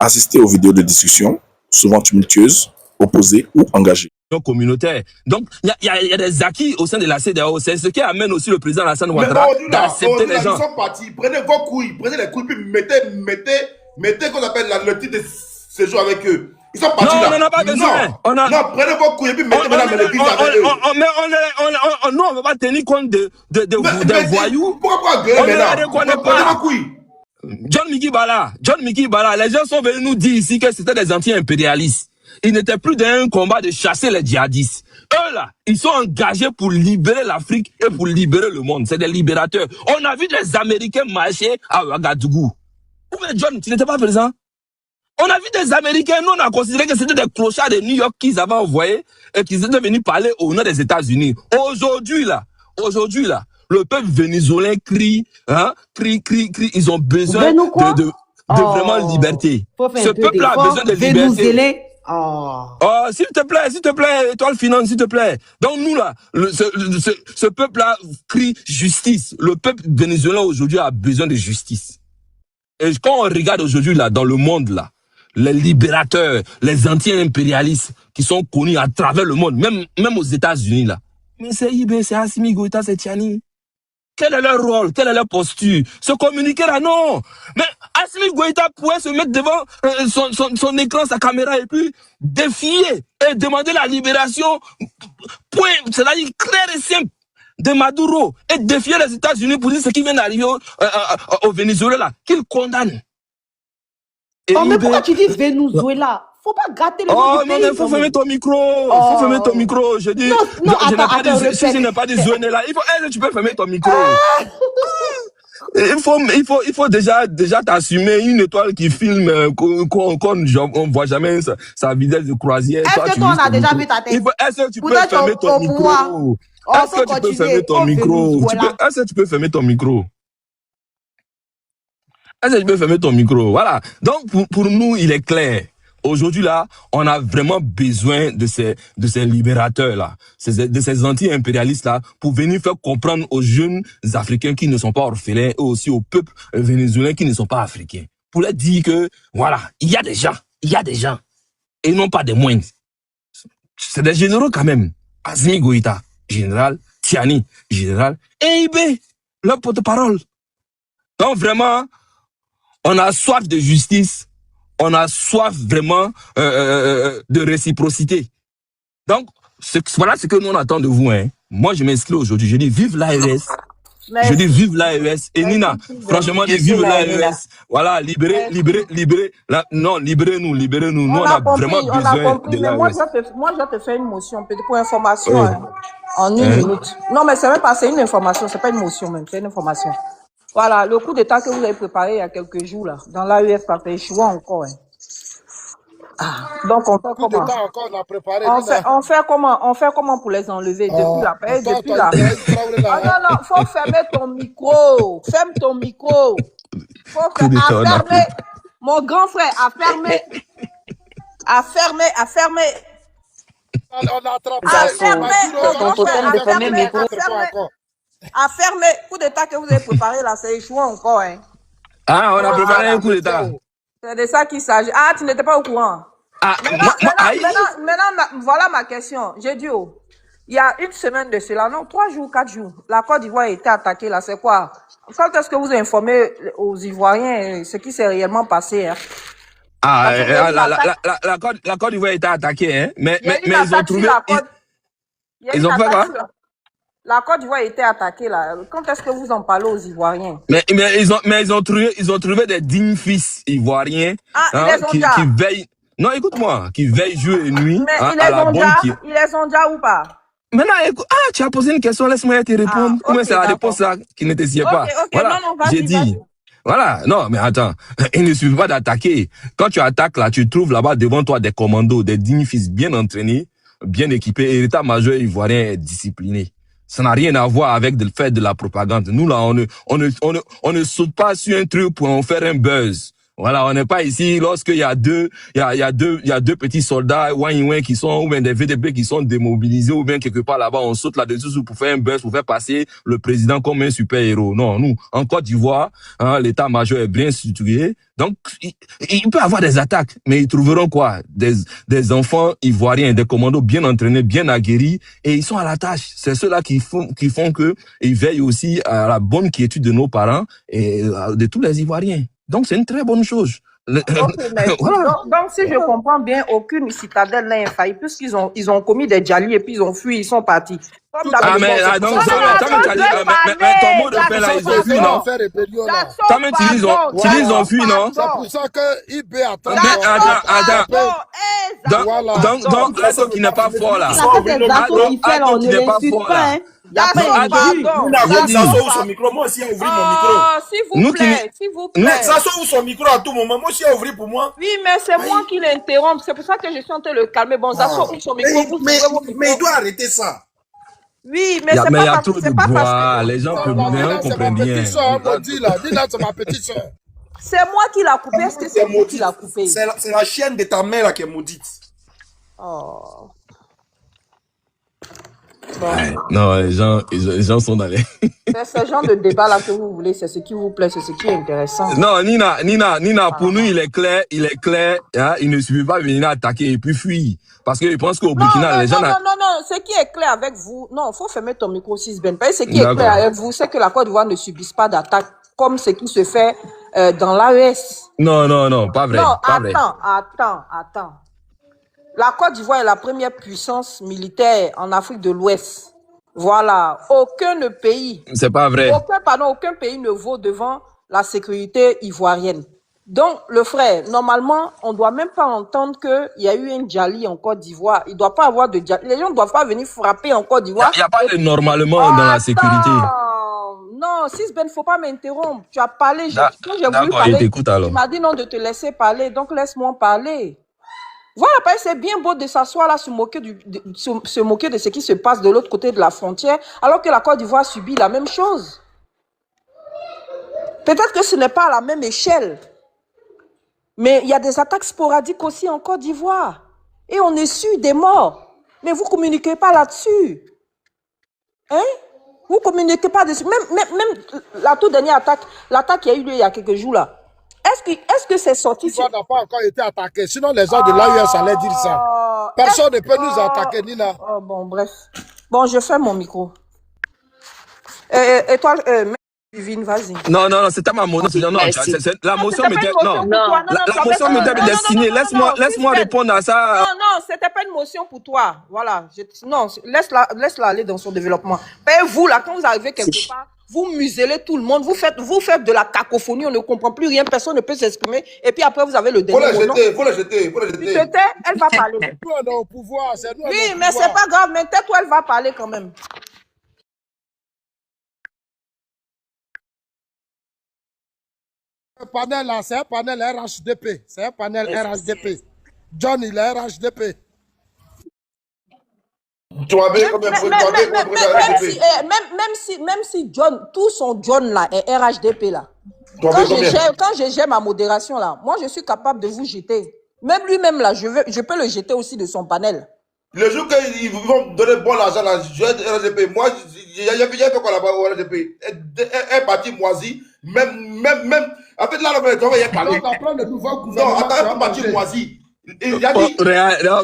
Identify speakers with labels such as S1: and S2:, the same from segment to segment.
S1: Assister aux vidéos de discussion, souvent tumultueuses, opposées ou engagées.
S2: Communautaire. Donc, il y a des acquis au sein de la CEDEAO. C'est ce qui amène aussi le président Alassane Ouattara d'accepter les gens.
S3: Ils sont partis. Prenez vos couilles, prenez les couilles, puis mettez qu'on appelle le titre de séjour avec eux. Ils sont partis
S2: non,
S3: là.
S2: On n'en a pas besoin.
S3: Non, prenez vos couilles et puis mettez madame le titre avec eux.
S2: Nous, on ne va pas tenir compte des voyous.
S3: Pourquoi gueuler maintenant? Prenez vos couilles.
S2: John Miki Bala, les gens sont venus nous dire ici que c'était des anti-impérialistes. Ils n'étaient plus dans un combat de chasser les djihadistes. Eux là, ils sont engagés pour libérer l'Afrique et pour libérer le monde. C'est des libérateurs. On a vu des Américains marcher à Ouagadougou. Où est John? Tu n'étais pas présent? On a vu des Américains, nous on a considéré que c'était des clochards de New York qu'ils avaient envoyés et qu'ils étaient venus parler au nom des États-Unis. Aujourd'hui là, le peuple vénézuélien crie. Ils ont besoin de vraiment liberté. Ce peuple-là a besoin de liberté. S'il te plaît, étoile finance, s'il te plaît. Donc nous là, ce peuple-là crie justice. Le peuple vénézuélien aujourd'hui a besoin de justice. Et quand on regarde aujourd'hui là, dans le monde là, les libérateurs, les anti-impérialistes qui sont connus à travers le monde, même aux États-Unis là. Mais c'est IB, c'est Assimi Goïta, c'est Tiani. Quel est leur rôle? Quelle est leur posture? Se communiquer là, non. Mais Assimi Goïta pourrait se mettre devant son écran, sa caméra et puis défier et demander la libération. Point. C'est-à-dire clair et simple de Maduro et défier les États-Unis pour dire ce qui vient d'arriver au Venezuela là, qu'ils condamnent.
S4: Mais pourquoi tu dis Venezuela? Faut pas gâter le nom du pays.
S2: Il faut fermer ton micro. Faut fermer ton micro. Je dis, si je n'ai pas dit zoné là, tu peux fermer ton micro. Il faut déjà t'assumer. Une étoile qui filme qu'on voit jamais sa vitesse de croisière.
S4: Est-ce que toi on a déjà vu ta tête?
S2: Est-ce que tu peux fermer ton micro? Est-ce que tu peux fermer ton micro? Est-ce que tu peux fermer ton micro? Est-ce que tu peux fermer ton micro? Voilà. Donc, pour nous, il est clair. Aujourd'hui, là, on a vraiment besoin de ces libérateurs, là, de ces anti-impérialistes, là, pour venir faire comprendre aux jeunes Africains qui ne sont pas orphelins et aussi au peuple vénézuélien qui ne sont pas africains. Pour leur dire que, voilà, il y a des gens, et non pas des moindres. C'est des généraux quand même. Assimi Goïta, général, Tiani, général, et IB, leur porte-parole. Donc vraiment, on a soif de justice, on a soif vraiment de réciprocité. Donc, voilà ce que nous on attend de vous. Hein. Moi, je m'inscris aujourd'hui. Je dis vive l'AES. Je dis vive l'AES. Et Nina, franchement, je dis vive l'AES. Voilà, libérez. Non, libérez-nous. Nous, on a vraiment besoin de l'AES.
S5: Moi, je vais te faire une motion, peut-être pour information, en une minute. Non, mais c'est même pas, c'est une information, c'est pas une motion même, c'est une information. Voilà, le coup d'état que vous avez préparé il y a quelques jours, là, dans l'AES, ça fait échouer encore. Donc, on fait comment? On fait comment pour les enlever depuis la paix, depuis là? Non, faut fermer ton micro. Ferme ton micro. Faut fermer. Mon grand frère a fermé. A fermé. A fermé. Coup d'état que vous avez préparé là, c'est échoué encore. Hein.
S2: On a préparé un coup d'état.
S5: C'est de ça qu'il s'agit. Tu n'étais pas au courant. Maintenant, voilà ma question. J'ai dit, il y a une semaine de cela, non, 3 jours, 4 jours, la Côte d'Ivoire a été attaquée là, c'est quoi? Quand est-ce que vous informez aux Ivoiriens ce qui s'est réellement passé? Hein?
S2: La Côte d'Ivoire a été attaquée, hein? Mais ils ont trouvé... Ils ont fait quoi?
S5: La Côte d'Ivoire a été attaquée là. Quand est-ce que vous en parlez aux Ivoiriens?
S2: Mais ils ont trouvé des dignes fils ivoiriens qui veillent. Non, écoute-moi, qui veillent jour et nuit.
S5: Mais ils les ont déjà ou pas?
S2: Maintenant, écoute, tu as posé une question, laisse-moi te répondre. Comment c'est la réponse là qui ne te sied pas? Voilà, j'ai dit. Voilà, non, mais attends, il ne suffit pas d'attaquer. Quand tu attaques là, tu trouves là-bas devant toi des commandos, des dignes fils bien entraînés, bien équipés, et l'état-major ivoirien est discipliné. Ça n'a rien à voir avec de faire de la propagande. Nous là, on ne saute pas sur un truc pour en faire un buzz. Voilà, on n'est pas ici lorsqu'il y a deux petits soldats qui sont, ou bien des VDP qui sont démobilisés, ou bien quelque part là-bas, on saute là-dessus pour faire un buzz, pour faire passer le président comme un super-héros. Non, nous, en Côte d'Ivoire, l'état-major est bien structuré. Donc, il peut avoir des attaques, mais ils trouveront quoi? Des enfants ivoiriens, des commandos bien entraînés, bien aguerris, et ils sont à la tâche. C'est ceux-là qui font que ils veillent aussi à la bonne quiétude de nos parents et de tous les Ivoiriens. Donc, c'est une très bonne chose.
S5: Okay, voilà. donc, si je comprends bien, aucune citadelle n'a infailli, puisqu'ils ont commis des djali et puis ils ont fui, ils sont partis. Comme
S2: ton mot de paix là, ils ont fui, non? Ils ont fui, non?
S6: C'est pour ça que IB attend.
S2: Donc, l'assaut qui n'est pas fort là.
S4: On ne l'insulte pas, hein.
S3: Zazo ouvre son micro, moi aussi, ouvrir mon micro.
S5: S'il vous plaît.
S3: Zazo ouvre son micro à tout moment, moi aussi, ouvrir pour moi.
S5: Oui, mais c'est moi qui l'interromps, c'est pour ça que je suis en train de le calmer. Bon, Zazo ouvre son micro.
S3: Mais il doit arrêter ça.
S5: Oui, mais
S2: il y a trop de bois, les gens comprennent bien.
S6: Dis-là, c'est ma petite soeur.
S5: C'est moi qui l'a coupé, est-ce que c'est moi qui l'a coupé?
S3: C'est la chienne de ta mère là qui est maudite.
S5: Oh.
S2: Bon. Non, les gens sont dans les...
S5: C'est ce genre de débat là que vous voulez, c'est ce qui vous plaît, c'est ce qui est intéressant.
S2: Non, Nina, pour nous, il est clair, hein, il ne suffit pas venir attaquer et puis fuir. Parce qu'il pense qu'au Burkina, les gens...
S5: Non, ce qui est clair avec vous, non, il faut fermer ton micro, Sisben. Ce qui est clair avec vous, c'est que la Côte d'Ivoire ne subisse pas d'attaque comme ce qui se fait dans l'AES.
S2: Non, pas vrai.
S5: Non,
S2: pas vrai.
S5: Attends. La Côte d'Ivoire est la première puissance militaire en Afrique de l'Ouest. Voilà. Aucun pays.
S2: C'est pas vrai.
S5: Aucun pays ne vaut devant la sécurité ivoirienne. Donc, le frère, normalement, on ne doit même pas entendre qu'il y a eu un djali en Côte d'Ivoire. Il ne doit pas avoir de djali. Les gens ne doivent pas venir frapper en Côte d'Ivoire.
S2: Il n'y a pas de normalement dans la sécurité.
S5: Non, Sisben, il ne faut pas m'interrompre. Tu as parlé. Quand j'ai voulu
S2: parler, tu
S5: m'as dit non de te laisser parler. Donc, laisse-moi parler. Voilà, parce que c'est bien beau de s'asseoir là, se moquer de ce qui se passe de l'autre côté de la frontière, alors que la Côte d'Ivoire subit la même chose. Peut-être que ce n'est pas à la même échelle, mais il y a des attaques sporadiques aussi en Côte d'Ivoire. Et on est sûr des morts. Mais vous ne communiquez pas là-dessus. Hein? Vous ne communiquez pas dessus. Même la toute dernière attaque, l'attaque qui a eu lieu il y a quelques jours là. Est-ce que c'est sorti?
S6: On n'a pas encore été attaqué. Sinon, les gens de l'AUS allaient dire ça. Personne ne peut nous attaquer, Nina.
S5: Bon, bref. Bon, je ferme mon micro. Et toi, Vivine, vas-y.
S2: Non, c'était ma motion. La motion m'était... La motion m'était destinée. Laisse-moi répondre à ça.
S5: Non, c'était pas une motion pour toi. Voilà. Non, laisse-la aller dans son développement. Et vous, là, quand vous arrivez quelque part, vous muselez tout le monde, vous faites de la cacophonie, on ne comprend plus rien, personne ne peut s'exprimer, et puis après vous avez le dernier mot.
S3: Faut la jeter.
S5: Tu te tais, elle va parler.
S6: Nous, on est au pouvoir, c'est nous.
S5: Oui, mais c'est pas grave, mais tais-toi, elle va parler quand même.
S6: Ce panel là, c'est un panel RHDP. C'est un panel RHDP. John, il est RHDP.
S5: Même si John, tout son John là est RHDP là. Quand je gère ma modération là, moi je suis capable de vous jeter. Même lui-même là, je peux le jeter aussi de son panel.
S3: Le jour qu'ils vont donner bon l'argent là, je vais être RHDP. Moi, il y a fait quoi là-bas au RHDP? Un parti moisi, même. En fait, là, il y a parlé. Non, attends, un parti moisi. Il a dit,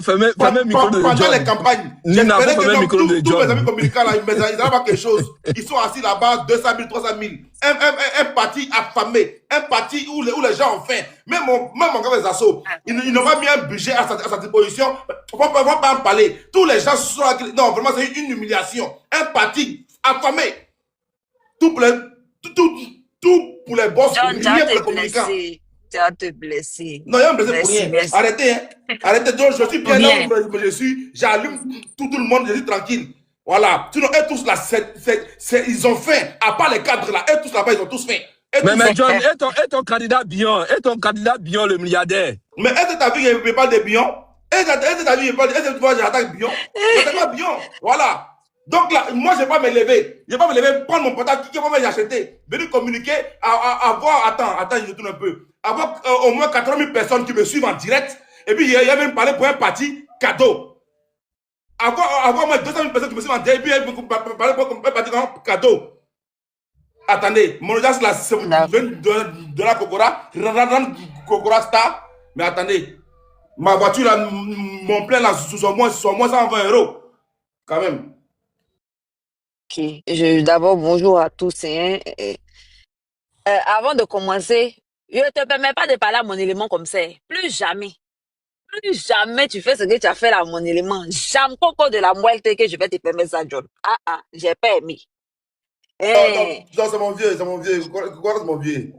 S2: fermez le micro de John.
S3: Pendant les campagnes, j'espérais que tous mes amis communicants là, ils n'avaient pas quelque chose. Ils sont assis là-bas, 200 000, 300 000. Un parti affamé, un parti où les gens ont faim. Même mon gars des assos, ils n'ont pas mis un budget à sa disposition. On ne va pas en parler. Tous les gens sont là. Non, vraiment, c'est une humiliation. Un parti affamé. Tout pour les boss, rien pour les communicants.
S7: Tu vas te blesser.
S3: Non, il y a un blessé pour rien. Arrêtez, hein. Arrêtez. Donc, je suis bien là où je suis. J'allume tout le monde, je suis tranquille. Voilà. Sinon, eux tous là, ils ont faim. À part les cadres là, eux tous là-bas, ils ont tous faim.
S2: Mais John, est ton candidat Bion, le milliardaire.
S3: Mais est-ce que tu as vu qu'il ne parle de Bion? Est-ce que tu as vu qu'il parle de Bion? J'attaque Bion. J'attaque pas Bion. Voilà. Donc là, moi, je ne vais pas me lever. Je ne vais pas me lever, prendre mon portable, qui va m'acheter, venir communiquer, avoir, attends, je tourne un peu, avoir au moins 80 000 personnes qui me suivent en direct, et puis il y a même parlé pour un parti cadeau. Avoir au moins 200 000 personnes qui me suivent en direct, et puis il y a parlé pour un parti cadeau. Attendez, mon audience là, c'est de la Kokora, Kokora Star, mais attendez, ma voiture là, mon plein là, sur moins 120 €, quand même.
S7: Ok. D'abord, bonjour à tous. Avant de commencer, je ne te permets pas de parler à mon élément comme ça. Plus jamais. Plus jamais tu fais ce que tu as fait là à mon élément. Jamais encore de la moelle que je vais te permettre ça, John. J'ai pas aimé.
S3: Non, c'est mon vieux. Quoi, c'est mon vieux?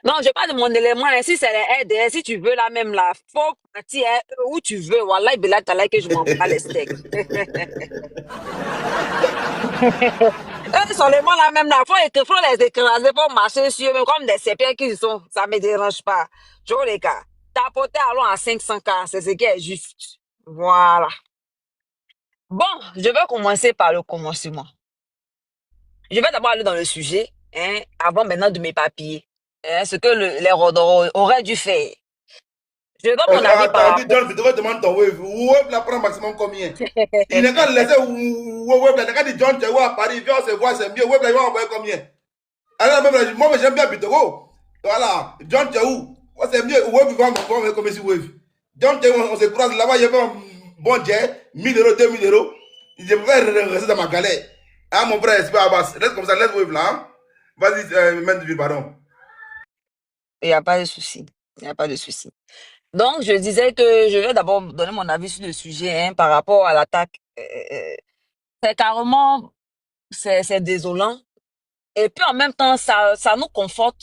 S7: Non, je parle de mon élément. Si c'est les RDS, si tu veux là même là, faut partir où tu veux. Wallah, il là, que je m'en bats les steaks. Eux sont les mots là même là. Faut les écraser, faut marcher sur eux, même comme des serpents qu'ils sont. Ça me dérange pas. Je les gars. Tapoter allons à 500K, c'est ce qui est juste. Voilà. Bon, je vais commencer par le commencement. Je vais d'abord aller dans le sujet, avant maintenant de m'éparpiller. Ce que les Rodoro auraient dû faire. Je donne mon avis par rapport.
S3: John, je devrais demander ton wave. Wave la prend maximum combien? Il n'est qu'à laisser wave là. Il n'est qu'à dire John, tu es à Paris, viens, on se voit, c'est mieux. Wave là, il va envoyer combien? Alors, même, moi, j'aime bien Bitego. Voilà. John, tu es où? C'est mieux. Wave, il va envoyer combien si wave? John, tu es où? On se croise là-bas, il y a un bon jet, 1 000 €, 2 000 €. Je vais rester dans ma galère. Ah, mon frère, c'est pas Abbas. Reste comme ça, laisse wave là. Hein? Vas-y, mène du ville, pardon.
S7: Il n'y a pas de souci. Il n'y a pas de souci. Donc, je disais que je vais d'abord donner mon avis sur le sujet par rapport à l'attaque. C'est carrément, c'est désolant. Et puis en même temps, ça nous conforte.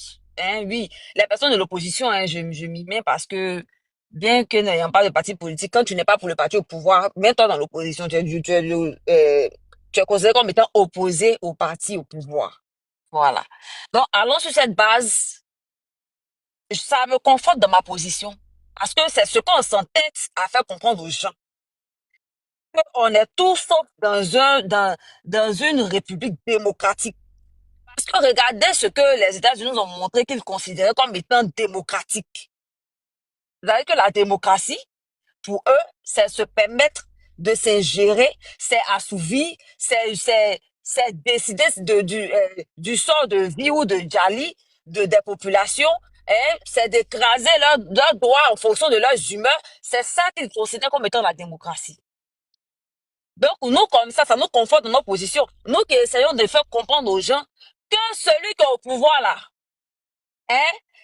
S7: Oui, les personnes de l'opposition, je m'y mets parce que bien que n'ayant pas de parti politique, quand tu n'es pas pour le parti au pouvoir, mets-toi dans l'opposition. Tu es considéré comme étant opposé au parti au pouvoir. Voilà. Donc, allons sur cette base. Ça me conforte dans ma position. Parce que c'est ce qu'on s'entête à faire comprendre aux gens. On est tous sauf dans une république démocratique. Parce que regardez ce que les États-Unis ont montré qu'ils considéraient comme étant démocratique. Vous savez que la démocratie, pour eux, c'est se permettre de s'ingérer, c'est assouvir, c'est décider du sort de vie ou de Djali des populations, c'est d'écraser leurs droits en fonction de leurs humeurs. C'est ça qu'ils considèrent comme étant la démocratie. Donc, nous, comme ça nous conforte dans nos positions. Nous qui essayons de faire comprendre aux gens que celui qui est au pouvoir là,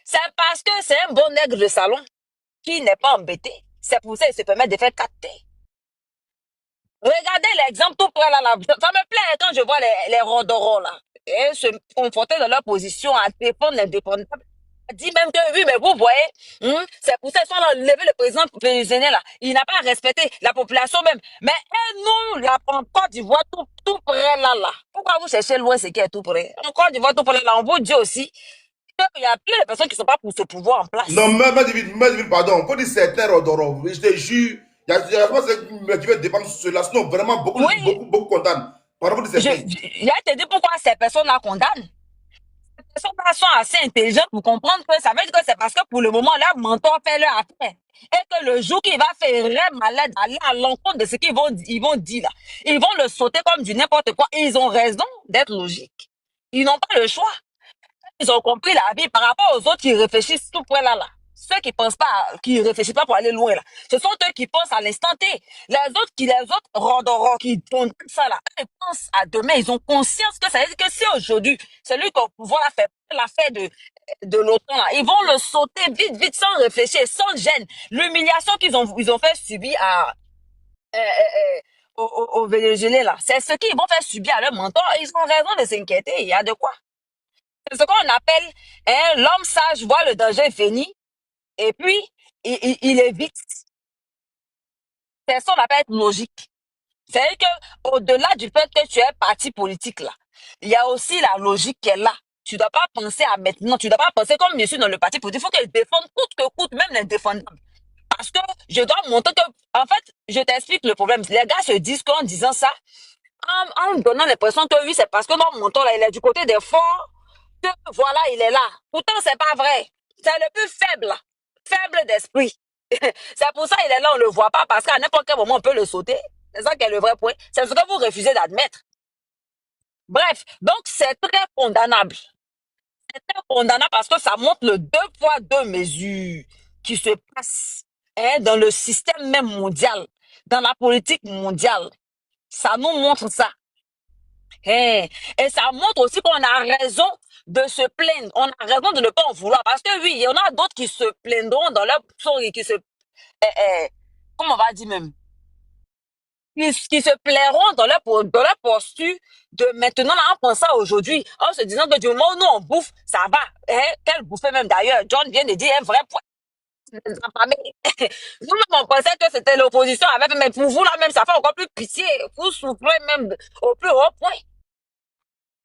S7: c'est parce que c'est un bon nègre de salon qui n'est pas embêté. C'est pour ça qu'il se permet de faire 4T. Regardez l'exemple tout près là. Ça me plaît quand je vois les Rodoro là. Se conforter dans leur position à défendre l'indépendance. Dit même que oui, mais vous voyez, c'est pour ça qu'ils sont là, lever le président vénézuélien là. Il n'a pas respecté la population même. Mais nous, là, en Côte d'Ivoire, tout près là. Pourquoi vous cherchez loin ce qui est tout près? En Côte d'Ivoire, tout près là, on vous dit aussi qu'il y a plein de personnes qui ne sont pas pour ce pouvoir en place.
S3: Non, mais David, pardon, faut dire certains Rodoro. Je te jure, il y a qui veulent dépendre de cela. Sinon, vraiment, beaucoup condamnent.
S7: Il a te dit pourquoi ces personnes-là condamnent. Ces personnes-là sont assez intelligentes pour comprendre que ça veut dire que c'est parce que pour le moment, leur mentor fait leur affaire. Et que le jour qu'il va faire un malade, aller à l'encontre de ce qu'ils vont dire là, ils vont le sauter comme du n'importe quoi. Et ils ont raison d'être logiques. Ils n'ont pas le choix. Ils ont compris la vie par rapport aux autres qui réfléchissent tout près là. Ceux qui pensent pas, qui réfléchissent pas pour aller loin là. Ce sont eux qui pensent à l'instant T. Les autres rondorons qui font ça là, ils pensent à demain. Ils ont conscience que ça veut dire que si aujourd'hui, celui qui au pouvoir a fait l'affaire de l'OTAN là, ils vont le sauter vite, sans réfléchir, sans gêne. L'humiliation qu'ils ont fait subir au Vénézuélien là, c'est ce qu'ils vont faire subir à leur mentor. Ils ont raison de s'inquiéter. Il y a de quoi. C'est ce qu'on appelle l'homme sage voit le danger venir et puis il évite. C'est ça qu'on appelle logique. C'est-à-dire qu'au-delà du fait que tu es parti politique là, il y a aussi la logique qui est là. Tu ne dois pas penser à maintenant, tu ne dois pas penser comme je suis dans le parti politique. Il faut qu'elle défende coûte que coûte, même l'indéfendable. Parce que je dois montrer que, en fait, je t'explique le problème. Les gars se disent qu'en disant ça, en donnant l'impression que oui, c'est parce que notre montant là, il est du côté des forts, que voilà, il est là. Pourtant, c'est pas vrai. C'est le plus faible, faible d'esprit. C'est pour ça qu'il est là, on le voit pas, parce qu'à n'importe quel moment, on peut le sauter. C'est ça qui est le vrai point. C'est ce que vous refusez d'admettre. Bref, donc c'est très condamnable. C'est très condamnable parce que ça montre le deux poids, deux mesures qui se passe dans le système même mondial, dans la politique mondiale. Ça nous montre ça. Et ça montre aussi qu'on a raison de se plaindre. On a raison de ne pas en vouloir. Parce que oui, il y en a d'autres qui se plaindront dans leur sortie, qui se... comment on va dire même? Qui se plairont dans leur posture de maintenant, là, en pensant aujourd'hui, en se disant que du moment où nous on bouffe, ça va. Quelle bouffée même d'ailleurs. John vient de dire un vrai point. Nous-mêmes, on pensait que c'était l'opposition avec, mais pour vous là même, ça fait encore plus pitié. Vous souffrez même au plus haut point.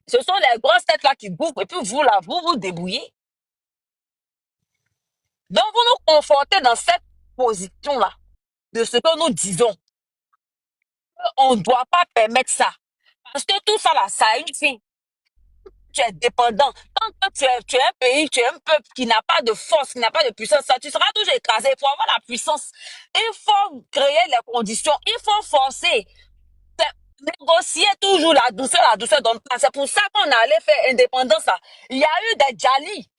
S7: Ce sont les grosses têtes là qui bouffent, et puis vous là, vous débrouillez. Donc vous nous confortez dans cette position là, de ce que nous disons. On ne doit pas permettre ça. Parce que tout ça là, ça a une fin. Tu es dépendant. Tant que tu es un pays, tu es un peuple qui n'a pas de force, qui n'a pas de puissance, ça, tu seras toujours écrasé. Il faut avoir la puissance. Il faut créer les conditions. Il faut forcer. Négocier toujours la douceur donne pas. C'est pour ça qu'on allait faire indépendance là. Il y a eu des Djali.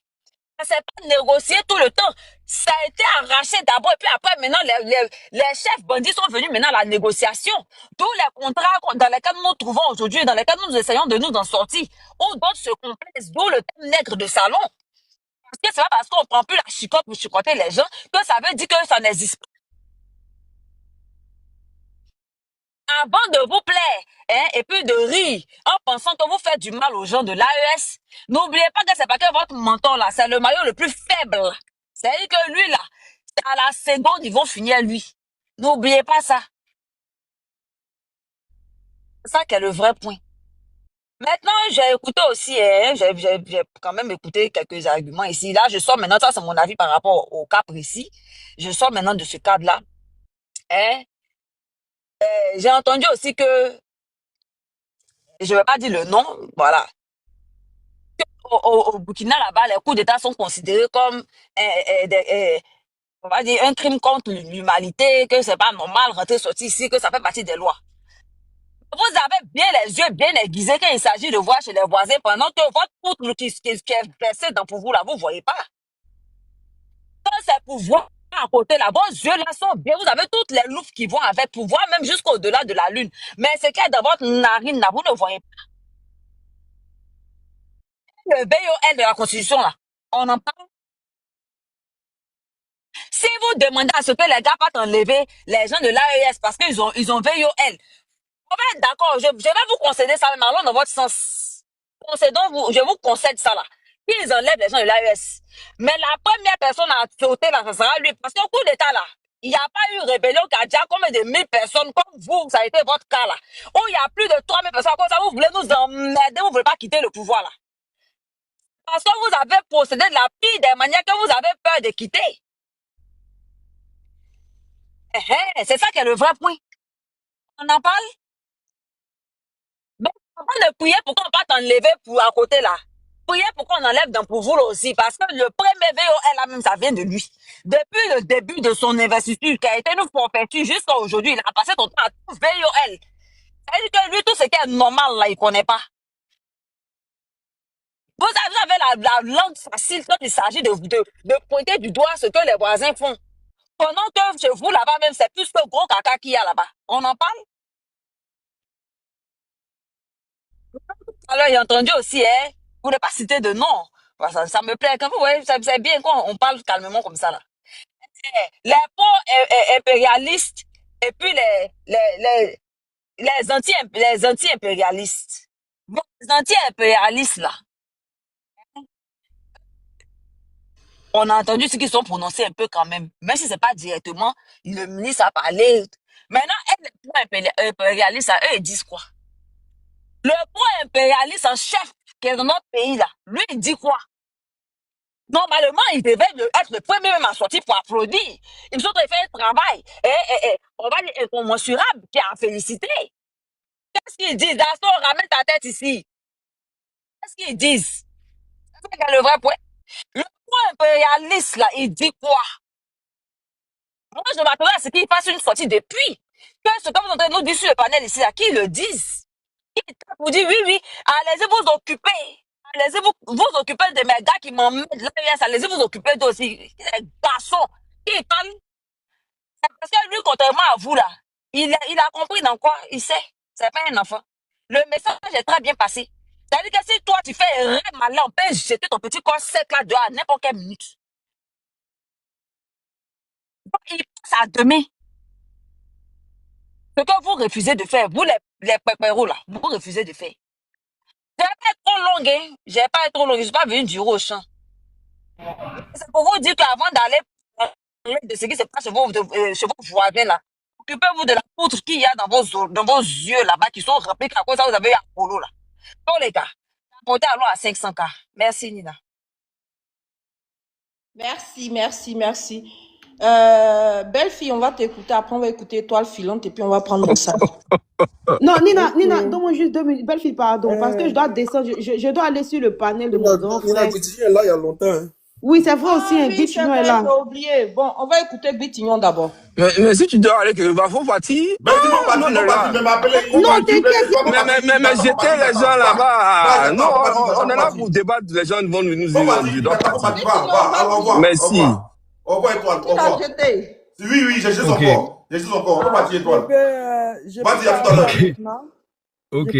S7: Ça s'est pas négocié tout le temps. Ça a été arraché d'abord et puis après maintenant les chefs bandits sont venus maintenant à la négociation. Tous les contrats dans lesquels nous nous trouvons aujourd'hui, dans lesquels nous essayons de nous en sortir, où d'autres se complaisent, d'où le thème nègre de salon. Parce que c'est pas parce qu'on prend plus la chicotte pour chicoter les gens que ça veut dire que ça n'existe pas. Avant de vous plaire, et puis de rire, en pensant que vous faites du mal aux gens de l'AES, n'oubliez pas que c'est pas que votre menton là, c'est le maillot le plus faible. C'est-à-dire que lui là, à la seconde, ils vont finir lui. N'oubliez pas ça. C'est ça qui est le vrai point. Maintenant, j'ai écouté aussi, j'ai quand même écouté quelques arguments ici. Là, je sors maintenant, ça c'est mon avis par rapport au cas précis. Je sors maintenant de ce cadre-là. Hein? J'ai entendu aussi que, je ne vais pas dire le nom, voilà. Au Burkina, là-bas, les coups d'État sont considérés comme on va dire un crime contre l'humanité, que c'est pas normal rentrer sortir ici, que ça fait partie des lois. Vous avez bien les yeux bien aiguisés quand il s'agit de voir chez les voisins pendant que votre poutre qui est blessé dans pour vous là, vous voyez pas. Quand c'est pour voir à côté là, vos yeux là sont bien, vous avez toutes les loups qui vont avec pour voir même jusqu'au-delà de la lune. Mais ce qu'il y a dans votre narine là, vous ne voyez pas. Le VOL de la Constitution là, on en parle. Si vous demandez à ce que les gars partent enlever les gens de l'AES parce qu'ils ont VOL, on va être d'accord, je vais vous concéder ça, mais allons dans votre sens. Je vous concède ça là. Ils enlèvent les gens de l'AES. Mais la première personne à sauter là, ce sera lui. Parce qu'au coup d'état là, il n'y a pas eu rébellion qui a déjà combien de 1000 personnes comme vous, ça a été votre cas là. Où il y a plus de 3000 personnes, comme ça vous voulez nous emmerder, vous ne voulez pas quitter le pouvoir là. Parce que vous avez procédé de la pire des manières que vous avez peur de quitter. C'est ça qui est le vrai point. On en parle? Donc, avant de prier pour qu'on parte enlever pour à côté là. Priez pour qu'on enlève dans pour vous là aussi. Parce que le premier VOL là même, ça vient de lui. Depuis le début de son investiture, qui a été nous forfaiture jusqu'à aujourd'hui, il a passé son temps à tout VOL. C'est-à-dire que lui, tout ce qui est normal là, il connaît pas. Vous avez la langue facile quand il s'agit de pointer du doigt ce que les voisins font. Pendant que chez vous là-bas même, c'est plus que gros caca qu'il y a là-bas. On en parle? Alors, j'ai entendu aussi, vous ne pas citer de nom. Ça me plaît. Quand vous voyez, c'est bien quand on parle calmement comme ça là. Les pauvres impérialistes et puis les anti-impérialistes. Bon, les anti-impérialistes là, on a entendu ce qu'ils sont prononcés un peu quand même. Même si c'est pas directement, le ministre a parlé. Maintenant, les pauvres impérialistes, eux, ils disent quoi? Le pauvre impérialiste en chef qui est dans notre pays là, lui, il dit quoi? Normalement, il devait être le premier même à sortir pour applaudir. Ils ont fait un travail. On va dire incommensurable qui a félicité. Qu'est-ce qu'ils disent? Gaston, ramène ta tête ici. Qu'est-ce qu'ils disent? C'est ça le vrai point. Le point impérialiste, là, il dit quoi? Moi, je m'attendais à ce qu'il fasse une sortie depuis. Que ce que vous entendez nous dire sur le panel ici, là, qu'ils le disent. Ils vous disent, oui, oui, allez-y vous occuper. Allez-y vous occuper de mes gars qui m'emmènent là, allez-y vous occuper d'aussi. Les garçons qui parlent. C'est parce que lui, contrairement à vous, là, il a compris dans quoi il sait. C'est pas un enfant. Le message est très bien passé. C'est-à-dire que si toi, tu fais un rêve malin, on peut jeter ton petit corps sec là dehors à n'importe quelle minute. Il passe à demain. Ce que vous refusez de faire, vous les pépéros là, vous refusez de faire. Je vais pas être trop longue, hein. Je vais pas être trop longue. Je suis pas venue du au champ. C'est pour vous dire qu'avant d'aller parler de ce qui se passe chez vos voisins là, occupez-vous de la poutre qu'il y a dans vos yeux là-bas qui sont remplis à cause ça vous avez eu Apollo là. Donc les gars, portez alors à 500K. Merci Nina.
S5: Merci. Belle fille, on va t'écouter. Après, on va écouter Étoile filante et puis on va prendre ça.
S4: Non, Nina, donne-moi juste 2 minutes. Belle fille, pardon, parce que je dois descendre. Je dois aller sur le panel de mon grand frère.
S3: Bitignon est là il y a longtemps. Hein.
S4: Oui, c'est vrai aussi, un
S5: oui,
S4: Bitignon est là.
S5: j'ai oublié. Bon, on va écouter Bitignon d'abord.
S2: Mais si tu dois aller quelque part, faut partir.
S3: Mais tu vas partir, mais m'appeler.
S4: Non, t'inquiète.
S2: Mais jeter les gens là-bas. Non, on est là pour débattre. Les gens vont nous dire. Merci.
S3: Au revoir, Étoile. Au revoir. Oui, j'ai juste encore. J'ai juste encore. On va partir, Étoile. Vas-y, à tout à l'heure.
S8: Ok.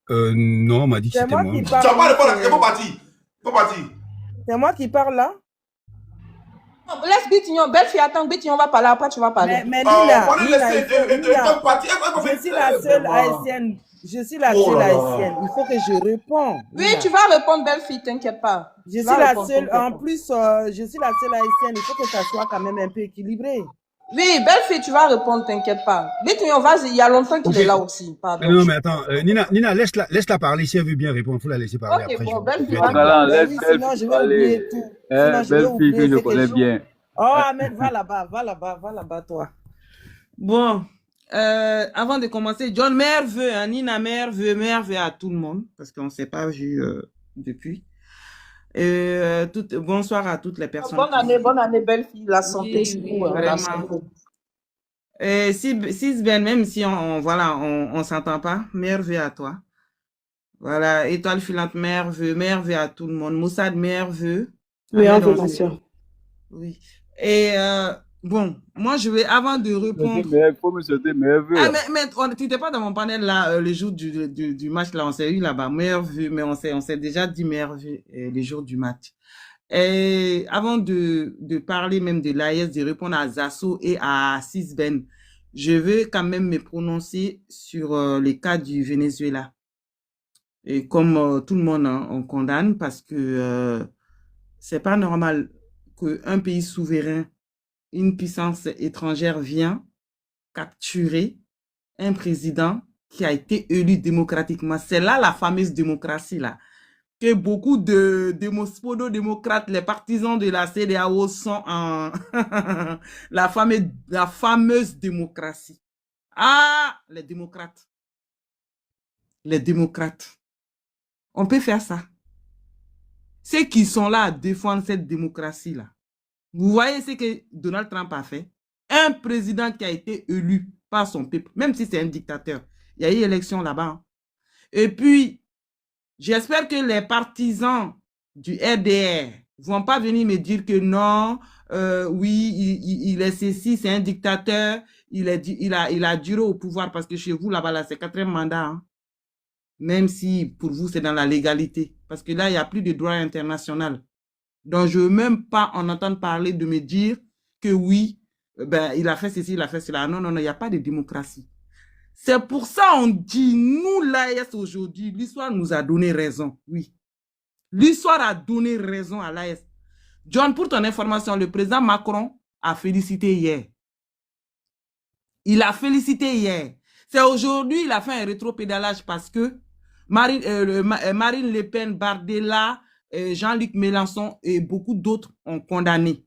S8: Non, on m'a dit que c'était moi.
S3: Tu vas pas répondre, il faut partir.
S9: C'est moi qui parle là.
S5: Non, laisse Bitignon. Belle fille, attends, Bitignon va parler. Après, tu vas parler.
S9: Mais Nina, je suis la seule haïtienne. Je suis la seule haïtienne. Il faut que je réponde.
S5: Oui, tu vas répondre, belle fille, t'inquiète pas.
S9: Je suis la seule. En plus, je suis la seule haïtienne. Il faut que ça soit quand même un peu équilibré.
S5: Oui, belle fille, tu vas répondre, t'inquiète pas. Bitignon, vas-y, il y a longtemps qu'il est là aussi. Pardon.
S8: Non, mais attends, Nina, laisse-la parler. Si elle veut bien répondre, il faut la laisser parler.
S5: Ok,
S8: après.
S5: bon, belle fille.
S9: Sinon, je vais oublier tout.
S10: Belle fille que je connais bien.
S9: Oh, Ahmed, va là-bas, toi. Bon, avant de commencer, John, merveilleux, hein, Nina, merveilleux à tout le monde, parce qu'on ne s'est pas vu depuis. Bonsoir à toutes les personnes.
S5: Bonne année, belle fille, la santé.
S9: Oui, vraiment. Si Ben, même si on s'entend pas, merveilleux à toi. Voilà, Étoile filante, merveilleux à tout le monde. Moussad, merveilleux.
S4: Oui, on veut, sûr.
S9: Oui. Et bon, moi je vais, avant de répondre.
S10: Il faut me souhaiter merveilleux.
S9: Ah, mais tu n'étais pas dans mon panel là, le jour du match là, on s'est eu là-bas, merveilleux, mais on s'est déjà dit merveilleux le jour du match. Et avant de parler même de l'AES, de répondre à Zasso et à Sisben, je veux quand même me prononcer sur le cas du Venezuela. Et comme tout le monde, hein, on condamne parce que c'est pas normal qu'un pays souverain, une puissance étrangère vient capturer un président qui a été élu démocratiquement. C'est là la fameuse démocratie là, que beaucoup de pseudo-démocrates, les partisans de la CEDEAO sont en la fameuse démocratie. Ah, les démocrates. On peut faire ça. Ceux qui sont là à défendre cette démocratie-là. Vous voyez ce que Donald Trump a fait? Un président qui a été élu par son peuple, même si c'est un dictateur. Il y a eu élection là-bas. Hein. Et puis, j'espère que les partisans du RDR ne vont pas venir me dire que non, oui, il est ceci, c'est un dictateur, il a duré au pouvoir parce que chez vous, là-bas, là, c'est 4e mandat. Hein. Même si pour vous, c'est dans la légalité. Parce que là, il n'y a plus de droit international. Donc, je ne veux même pas en entendre parler de me dire que oui, ben, il a fait ceci, il a fait cela. Non, il n'y a pas de démocratie. C'est pour ça qu'on dit, nous, l'AES aujourd'hui, l'histoire nous a donné raison. Oui. L'histoire a donné raison à l'AES. John, pour ton information, le président Macron a félicité hier. Il a félicité hier. C'est aujourd'hui, il a fait un rétropédalage parce que Marine Le Pen, Bardella, Jean-Luc Mélenchon et beaucoup d'autres ont condamné.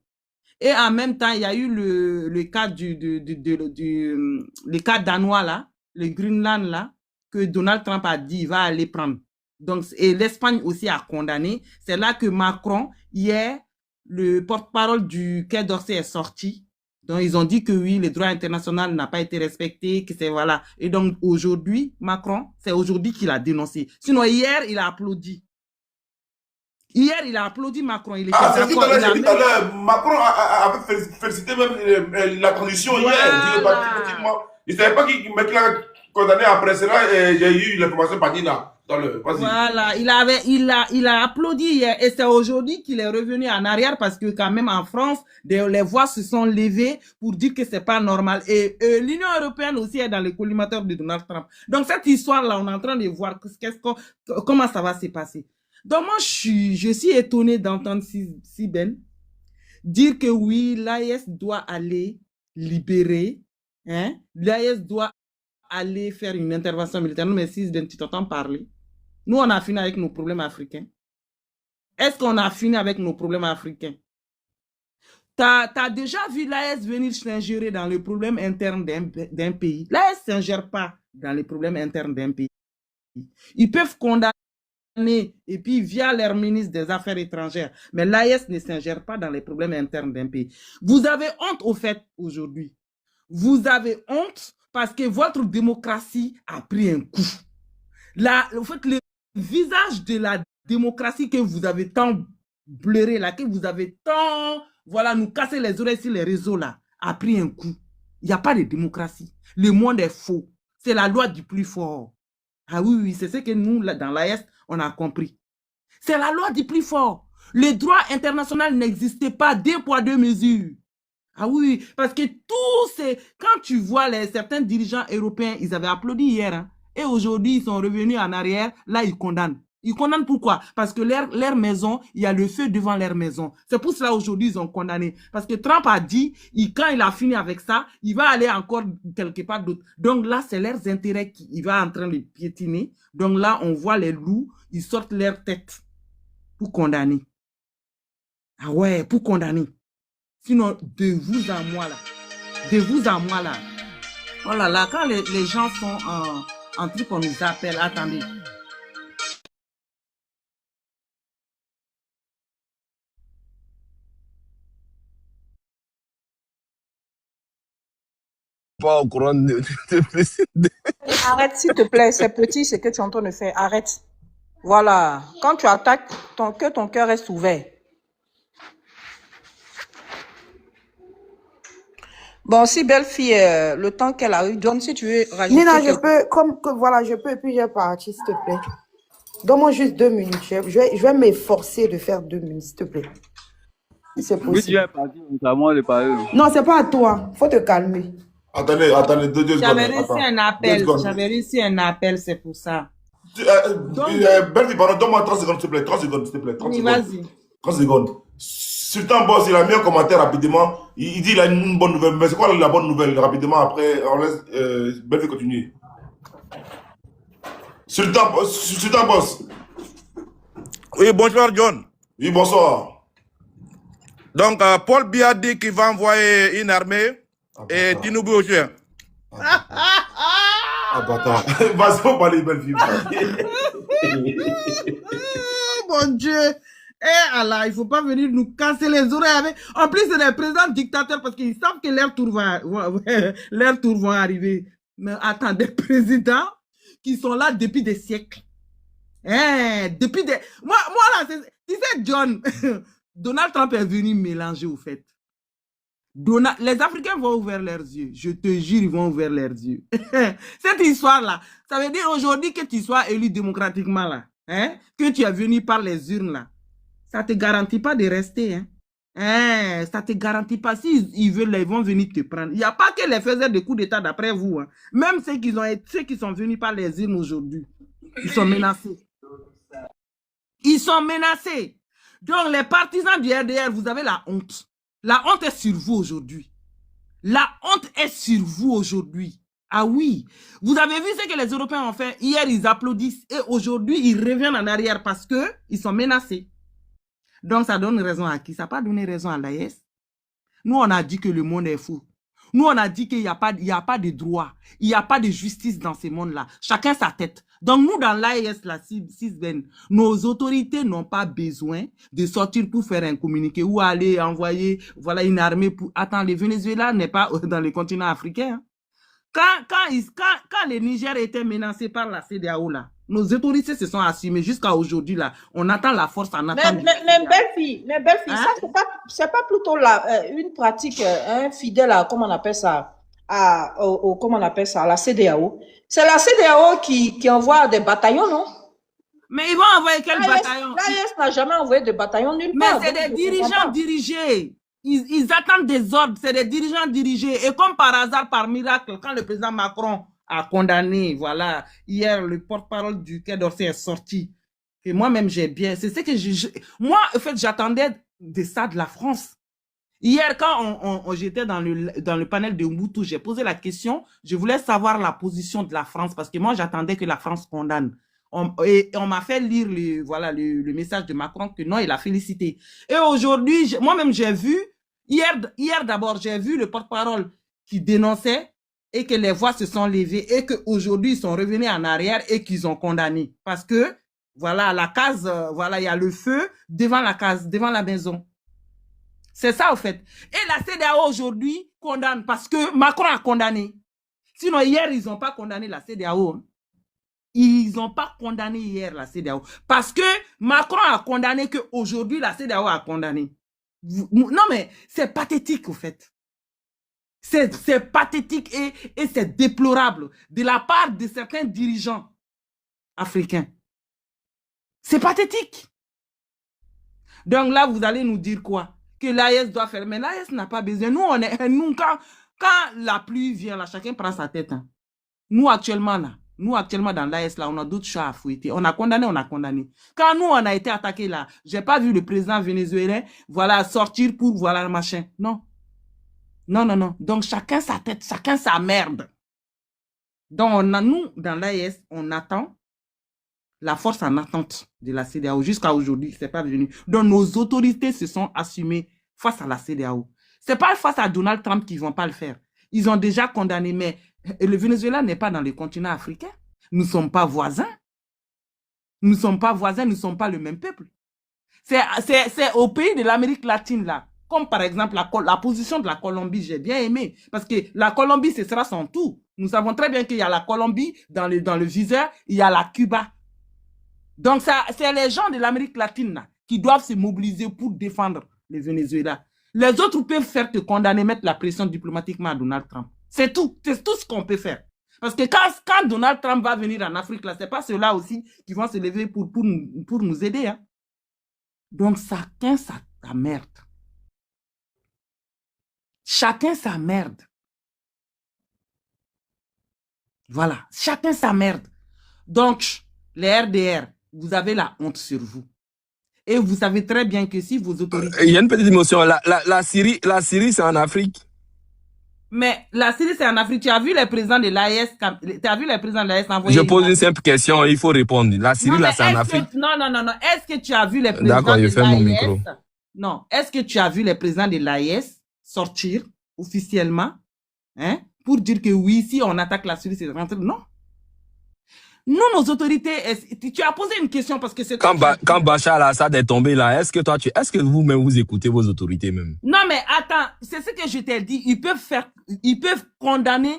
S9: Et en même temps, il y a eu le cas le cas danois là, le Greenland là, que Donald Trump a dit il va aller prendre. Donc, et l'Espagne aussi a condamné. C'est là que Macron, hier, le porte-parole du Quai d'Orsay est sorti. Donc, ils ont dit que oui, le droit international n'a pas été respecté, que c'est voilà. Et donc, aujourd'hui, Macron, c'est aujourd'hui qu'il a dénoncé. Sinon, hier, il a applaudi. Hier, il a applaudi Macron. Il était
S3: c'est
S9: d'accord.
S3: j'ai dit tout à l'heure, Macron avait félicité même la transition hier. Il ne savait pas qu'il l'a condamné après cela. J'ai eu l'information par Nina.
S9: Voilà, il a applaudi hier et c'est aujourd'hui qu'il est revenu en arrière parce que quand même en France, les voix se sont levées pour dire que c'est pas normal et l'Union européenne aussi est dans le collimateur de Donald Trump. Donc cette histoire-là, on est en train de voir comment ça va se passer. Donc moi, je suis étonné d'entendre Siben dire que oui, l'AES doit aller libérer, hein, l'AES doit aller faire une intervention militaire. Non, mais Siben, tu t'entends parler? Nous, on a fini avec nos problèmes africains. Est-ce qu'on a fini avec nos problèmes africains? T'as déjà vu l'AES venir s'ingérer dans les problèmes internes d'un pays? L'AES ne s'ingère pas dans les problèmes internes d'un pays. Ils peuvent condamner et puis via leur ministre des Affaires étrangères. Mais l'AES ne s'ingère pas dans les problèmes internes d'un pays. Vous avez honte au fait aujourd'hui. Vous avez honte parce que votre démocratie a pris un coup. Là, en fait, le visage de la démocratie que vous avez tant bleuré, là, que vous avez tant, voilà, nous casser les oreilles sur les réseaux, là, a pris un coup. Il n'y a pas de démocratie. Le monde est faux. C'est la loi du plus fort. Ah oui, oui, c'est ce que nous, là, dans l'AES, on a compris. C'est la loi du plus fort. Le droit international n'existait pas, 2 poids 2 mesures. Ah oui, parce que tous ces... Quand tu vois certains dirigeants européens, ils avaient applaudi hier, hein, et aujourd'hui, ils sont revenus en arrière, là, ils condamnent. Ils condamnent pourquoi? Parce que leur maison, il y a le feu devant leur maison. C'est pour cela aujourd'hui, ils ont condamné. Parce que Trump a dit, quand il a fini avec ça, il va aller encore quelque part d'autre. Donc là, c'est leurs intérêts qu'il va en train de piétiner. Donc là, on voit les loups, ils sortent leur tête pour condamner. Ah ouais, pour condamner. Sinon, de vous à moi là. De vous à moi là. Oh là là, quand les gens sont en truc, on nous appelle. Attendez.
S2: Pas au courant de
S5: Arrête, s'il te plaît. C'est petit ce que tu es en train de faire. Arrête. Voilà. Quand tu attaques, que ton cœur reste ouvert. Bon, si belle fille, le temps qu'elle a eu, John, si tu veux rajouter...
S4: Nina, je peux, voilà, je peux, et puis j'ai parti, s'il te plaît. Donne-moi juste 2 minutes. Je vais m'efforcer de faire 2 minutes, s'il te plaît. Si c'est possible.
S10: Oui, tu es parti, c'est à moi de parler.
S4: Non, c'est pas à toi. Faut te calmer.
S3: Attendez, 2 secondes.
S9: J'avais réussi un appel. J'avais réussi un appel, c'est pour ça.
S3: Bertie, pardon, donne-moi 30 secondes, s'il te plaît. 30 secondes, s'il te plaît. 30
S9: Oui,
S3: secondes.
S9: vas-y.
S3: 30 secondes. Sultan Boss, il a mis un commentaire rapidement. Il dit qu'il a une bonne nouvelle. Mais c'est quoi la bonne nouvelle? Rapidement, après, on laisse Bertie continuer. Sultan Boss.
S11: Oui, bonsoir, John.
S3: Oui, bonsoir.
S11: Donc, Paul Biya a dit qu'il va envoyer une armée et Tinubu aussi.
S3: Ah, bâtard. Vas-y, faut parler, belle fille.
S9: Mon Dieu. Eh Allah, il ne faut pas venir nous casser les oreilles avec... En plus, c'est des présidents dictateurs parce qu'ils savent que leur tour va arriver. Mais attends, des présidents qui sont là depuis des siècles. Depuis des... Moi là, tu sais, John, Donald Trump est venu mélanger au fait. Les Africains vont ouvrir leurs yeux. Je te jure, ils vont ouvrir leurs yeux. Cette histoire-là, ça veut dire aujourd'hui que tu sois élu démocratiquement là, hein, que tu es venu par les urnes là. Ça ne te garantit pas de rester. Hein. Ça ne te garantit pas. S'ils veulent, ils vont venir te prendre. Il n'y a pas que les faiseurs de coups d'État d'après vous. Hein. Même ceux qui sont venus par les urnes aujourd'hui, ils sont menacés. Ils sont menacés. Donc, les partisans du RDR, vous avez la honte. La honte est sur vous aujourd'hui. La honte est sur vous aujourd'hui. Ah oui. Vous avez vu ce que les Européens ont fait. Hier, ils applaudissent. Et aujourd'hui, ils reviennent en arrière parce qu'ils sont menacés. Donc, ça donne raison à qui? Ça n'a pas donné raison à l'AES. Nous, on a dit que le monde est fou. Nous, on a dit qu'il n'y a pas de droit. Il n'y a pas de justice dans ce monde-là. Chacun sa tête. Donc, nous, dans l'AES, la CISBEN, nos autorités n'ont pas besoin de sortir pour faire un communiqué ou aller envoyer voilà, une armée pour... Attends, le Venezuela n'est pas dans le continent africain. Hein. Quand le Niger était menacé par la CEDEAO, là, nos autorités se sont assumées jusqu'à aujourd'hui. Là, on attend la force en attendant.
S5: Mais belle-fille, hein? Ça, c'est pas plutôt une pratique fidèle à, comment on appelle ça, comment on appelle ça, la CEDEAO. C'est la CEDEAO qui envoie des bataillons, non?
S9: Mais ils vont envoyer quel bataillon?
S5: L'AES n'a jamais envoyé de bataillon nulle part.
S9: Mais c'est des dirigeants dirigés. Ils attendent des ordres, c'est des dirigeants dirigés. Et comme par hasard, par miracle, quand le président Macron a condamné, voilà, hier, le porte-parole du Quai d'Orsay est sorti. Et moi-même, j'ai bien... C'est ce que moi, en fait, j'attendais de ça de la France. Hier, quand j'étais dans le panel de Mbutu, j'ai posé la question, je voulais savoir la position de la France, parce que moi, j'attendais que la France condamne. Et on m'a fait lire le message de Macron que non, il a félicité. Et aujourd'hui, moi-même, j'ai vu, hier d'abord, j'ai vu le porte-parole qui dénonçait et que les voix se sont levées et qu'aujourd'hui, ils sont revenus en arrière et qu'ils ont condamné. Parce que, voilà, la case, voilà, il y a le feu devant la case, devant la maison. C'est ça, au fait. Et la CEDEAO aujourd'hui condamne parce que Macron a condamné. Sinon, hier, ils n'ont pas condamné la CEDEAO. Hein. Ils n'ont pas condamné hier la CEDEAO. Parce que Macron a condamné qu'aujourd'hui, la CEDEAO a condamné. Non, mais c'est pathétique, au fait. C'est pathétique et c'est déplorable de la part de certains dirigeants africains. C'est pathétique. Donc là, vous allez nous dire quoi? Que l'AES doit faire. Mais l'AES n'a pas besoin. Nous, quand la pluie vient, là, chacun prend sa tête. Hein. Nous, actuellement, dans l'AES, là, on a d'autres chats à fouetter. On a condamné. Quand nous, on a été attaqués, là, j'ai pas vu le président vénézuélien, voilà, sortir pour, voilà, le machin. Non. Non. Donc, chacun sa tête, chacun sa merde. Donc, nous, dans l'AES, on attend la force en attente de la CEDEAO. Jusqu'à aujourd'hui, c'est pas venu. Donc, nos autorités se sont assumées face à la CEDEAO. C'est pas face à Donald Trump qu'ils vont pas le faire. Ils ont déjà condamné, mais le Venezuela n'est pas dans le continent africain. Nous ne sommes pas voisins. Nous ne sommes pas voisins, nous ne sommes pas le même peuple. C'est au pays de l'Amérique latine, là. Comme par exemple la position de la Colombie, j'ai bien aimé. Parce que la Colombie, ce sera son tout. Nous savons très bien qu'il y a la Colombie, dans le viseur, il y a la Cuba. Donc, c'est les gens de l'Amérique latine là, qui doivent se mobiliser pour défendre le Venezuela. Les autres peuvent faire que condamner, mettre la pression diplomatiquement à Donald Trump. C'est tout ce qu'on peut faire. Parce que quand Donald Trump va venir en Afrique, là, c'est pas ceux-là aussi qui vont se lever pour nous aider. Hein. Donc, chacun sa merde. Chacun sa merde. Voilà, chacun sa merde. Donc, les RDR, vous avez la honte sur vous. Et vous savez très bien que si vos autorités...
S2: Il y a une petite émotion. La Syrie, c'est en Afrique.
S9: Mais la Syrie, c'est en Afrique. Tu as vu les présidents de l'AES? Tu as vu les présidents de l'AES envoyer...
S2: Je pose une simple question, il faut répondre. La Syrie, là, c'est en Afrique.
S9: Non. Est-ce que tu as vu les présidents
S2: D'accord, je ferme mon micro.
S9: Non. Est-ce que tu as vu les présidents de l'AES sortir officiellement pour dire que oui, si on attaque la Syrie, c'est rentré? Non. Nous, nos autorités, tu as posé une question parce que c'est...
S2: Quand Bachar al-Assad est tombé là, est-ce que vous-même vous écoutez vos autorités même?
S9: Non, mais attends, c'est ce que je t'ai dit. Ils peuvent condamner,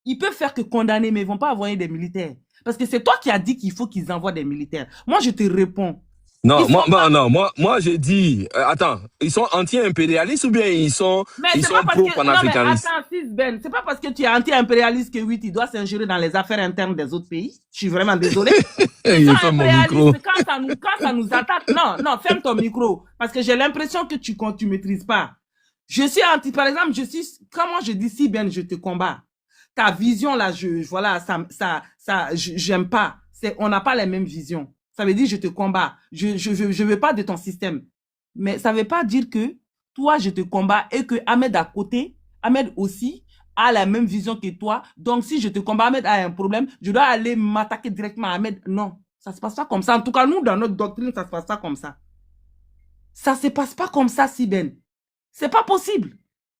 S9: ils peuvent faire que condamner, mais ils vont pas envoyer des militaires. Parce que c'est toi qui as dit qu'il faut qu'ils envoient des militaires. Moi, je te réponds.
S2: Non, moi je dis, attends, ils sont anti-impérialistes ou bien ils sont pro-panafricanistes?
S9: Attends, Ben, c'est pas parce que tu es anti-impérialiste que oui, tu dois s'ingérer dans les affaires internes des autres pays. Je suis vraiment désolé.
S2: Il fait mon micro.
S9: Quand ça nous attaque, non, ferme ton micro. Parce que j'ai l'impression que tu maîtrises pas. Je suis par exemple, comment je dis si Ben, je te combats. Ta vision là, j'aime pas. On n'a pas les mêmes visions. Ça veut dire je te combats. Je veux pas de ton système. Mais ça veut pas dire que toi, je te combats et que Ahmed à côté, Ahmed aussi a la même vision que toi. Donc, si je te combats, Ahmed a un problème, je dois aller m'attaquer directement à Ahmed. Non, ça se passe pas comme ça. En tout cas, nous, dans notre doctrine, ça se passe pas comme ça. Ça se passe pas comme ça, Siben. C'est pas possible.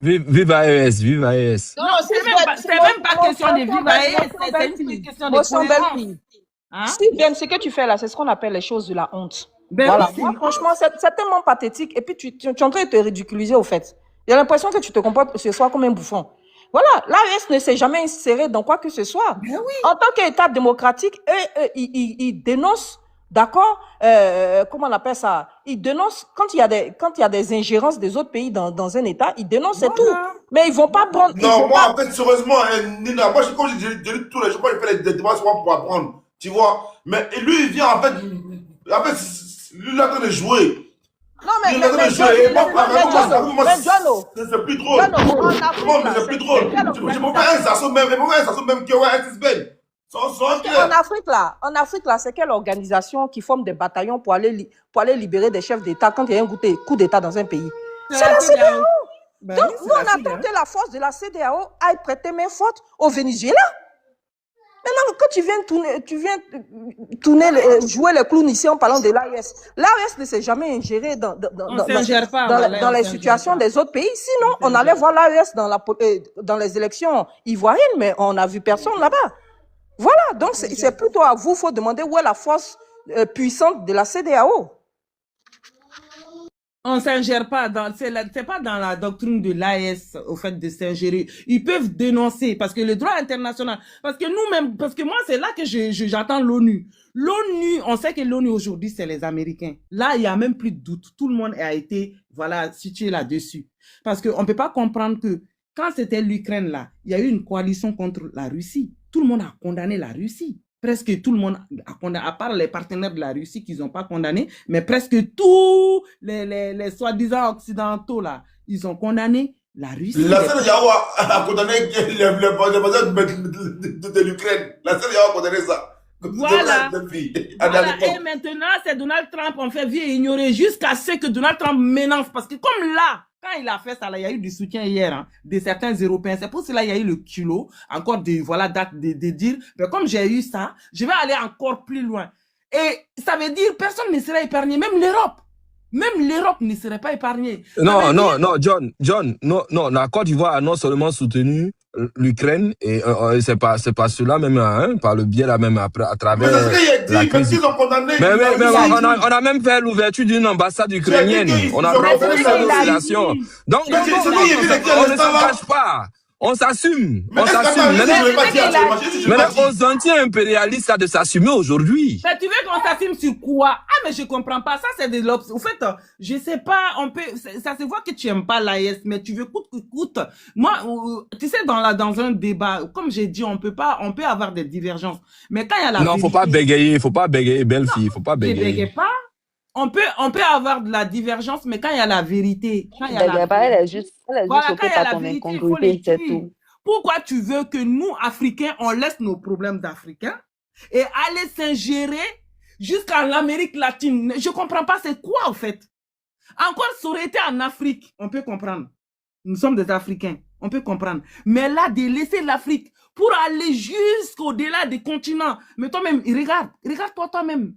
S2: Vive AES, vive AES.
S5: Non,
S9: C'est même pas question de vive AES, c'est une question de cohérence.
S5: Hein? Siben, ce que tu fais là, c'est ce qu'on appelle les choses de la honte.
S9: Ben
S5: voilà.
S9: oui,
S5: Moi, franchement, c'est tellement pathétique. Et puis, tu es en train de te ridiculiser, au fait. J'ai l'impression que tu te comportes ce soir comme un bouffon. Voilà, l'AES ne s'est jamais inséré dans quoi que ce soit.
S9: Ben oui.
S5: En tant qu'État démocratique, ils dénoncent, d'accord, comment on appelle ça? Ils dénoncent, quand il y a des ingérences des autres pays dans un État, ils dénoncent, c'est tout. Mais ils vont pas prendre...
S3: Non, moi, en fait, sérieusement, Nina, moi, quand je lis tous les jours, moi, je fais les débats souvent pour apprendre, tu vois. Mais lui, il vient, en fait, lui, il est en train de jouer.
S5: Non, mais c'est
S3: plus drôle. C'est plus drôle. Je me fais un sasso même que ouais,
S5: En Afrique, là, c'est quelle organisation qui forme des bataillons pour aller libérer des chefs d'État quand il y a un coup d'État dans un pays? C'est la CEDEAO. Donc, nous, on attend que la force de la CEDEAO aille prêter main forte au Venezuela. Maintenant, quand tu viens jouer les clowns ici en parlant de l'AES, l'AES ne s'est jamais ingéré dans les situations des autres pays. Sinon, on allait voir l'AES dans les élections ivoiriennes, mais on n'a vu personne là-bas. Voilà, donc c'est plutôt à vous, il faut demander où est la force puissante de la CEDEAO.
S9: On ne s'ingère pas, c'est pas dans la doctrine de l'AES au fait de s'ingérer. Ils peuvent dénoncer parce que le droit international, parce que nous-mêmes, parce que moi c'est là que j'attends l'ONU. L'ONU, on sait que l'ONU aujourd'hui c'est les Américains. Là il y a même plus de doute, tout le monde a été situé là-dessus. Parce qu'on ne peut pas comprendre que quand c'était l'Ukraine là, il y a eu une coalition contre la Russie. Tout le monde a condamné la Russie. Presque tout le monde a condamné, à part les partenaires de la Russie qu'ils n'ont pas condamné, mais presque tous les soi-disant occidentaux, là, ils ont condamné la Russie.
S3: La CEDEAO a condamné les bases de l'Ukraine. La CEDEAO a condamné ça.
S9: Voilà. Et maintenant, c'est Donald Trump, on fait vieux et ignorer jusqu'à ce que Donald Trump menace. Parce que comme là, quand il a fait ça, là, il y a eu du soutien hier de certains Européens. C'est pour cela qu'il y a eu le culot, encore de dire, mais comme j'ai eu ça, je vais aller encore plus loin. Et ça veut dire personne ne sera épargné, même l'Europe. Même l'Europe ne serait pas épargnée.
S2: Non, John, non, la Côte d'Ivoire a non seulement soutenu l'Ukraine et c'est pas cela même par le biais là même à travers la crise. Mais on a même fait l'ouverture d'une ambassade ukrainienne. On a renforcé nos relations. Donc on ne se cache pas. On s'assume. Maintenant, aux anti-impérialistes de s'assumer aujourd'hui.
S9: Mais tu veux qu'on s'assume sur quoi? Ah, mais je comprends pas. Ça, c'est de l'obs. Au fait, je sais pas, ça se voit que tu aimes pas l'AES, mais tu veux coûte que coûte. Moi, tu sais, dans un débat, comme j'ai dit, on peut avoir des divergences. Mais quand il y a la
S2: non, faut pas bégayer, belle fille, faut pas bégayer.
S9: Je bégaye pas. On peut avoir de la divergence, mais quand il y a la vérité, quand il y a la vérité, il faut les dire. Pourquoi tu veux que nous, Africains, on laisse nos problèmes d'Africains et aller s'ingérer jusqu'à l'Amérique latine? Je comprends pas, c'est quoi, en fait? Encore, ça aurait été en Afrique, on peut comprendre. Nous sommes des Africains, on peut comprendre. Mais là, de laisser l'Afrique pour aller jusqu'au-delà des continents. Mais toi-même, regarde-toi toi-même.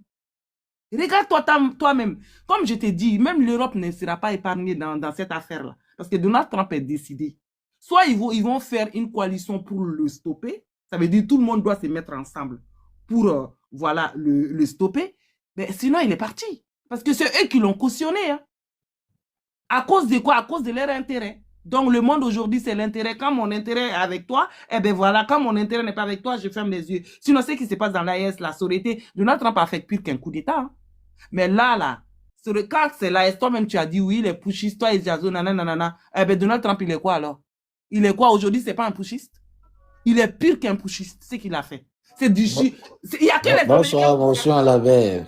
S9: Regarde-toi toi-même. Comme je t'ai dit, même l'Europe ne sera pas épargnée dans cette affaire-là. Parce que Donald Trump est décidé. Soit ils vont faire une coalition pour le stopper. Ça veut dire que tout le monde doit se mettre ensemble pour le stopper. Mais sinon, il est parti. Parce que c'est eux qui l'ont cautionné. Hein. À cause de quoi? À cause de leur intérêt. Donc, le monde aujourd'hui, c'est l'intérêt. Quand mon intérêt est avec toi, eh bien voilà, quand mon intérêt n'est pas avec toi, je ferme les yeux. Sinon, ce qui se passe dans l'AES, la sororité, Donald Trump a fait pire qu'un coup d'État. Hein. Mais là, sur le cas, c'est l'AES, toi-même, tu as dit oui, les pushistes, toi, ils disent nanana. Eh bien, Donald Trump, il est quoi alors? Il est quoi aujourd'hui? C'est pas un pushiste? Il est pire qu'un pushiste, c'est ce qu'il a fait. C'est du jus. Il y a que les Américains.
S12: Bonsoir, la belle.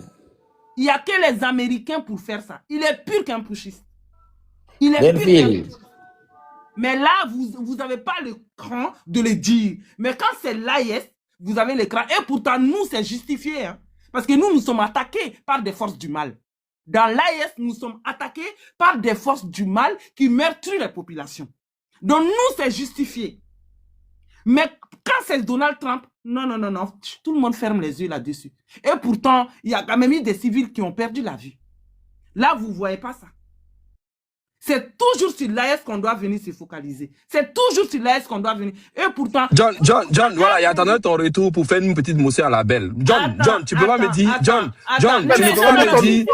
S9: Il y a que les Américains pour faire ça. Il est pire qu'un pushiste. Il est pire qu'un pushiste. Mais là, vous n'avez pas le cran de le dire. Mais quand c'est l'AES, vous avez le cran. Et pourtant, nous, c'est justifié. Hein. Parce que nous sommes attaqués par des forces du mal. Dans l'AES, nous sommes attaqués par des forces du mal qui meurtrissent les populations. Donc, nous, c'est justifié. Mais quand c'est Donald Trump, non. Tout le monde ferme les yeux là-dessus. Et pourtant, il y a quand même eu des civils qui ont perdu la vie. Là, vous ne voyez pas ça. C'est toujours sur l'AS qu'on doit venir se focaliser. C'est toujours sur l'AS qu'on doit venir. Et pourtant...
S2: John, voilà, il attendait ton retour pour faire une petite motion à la belle. John, tu peux pas me dire... John, tu peux pas me dire...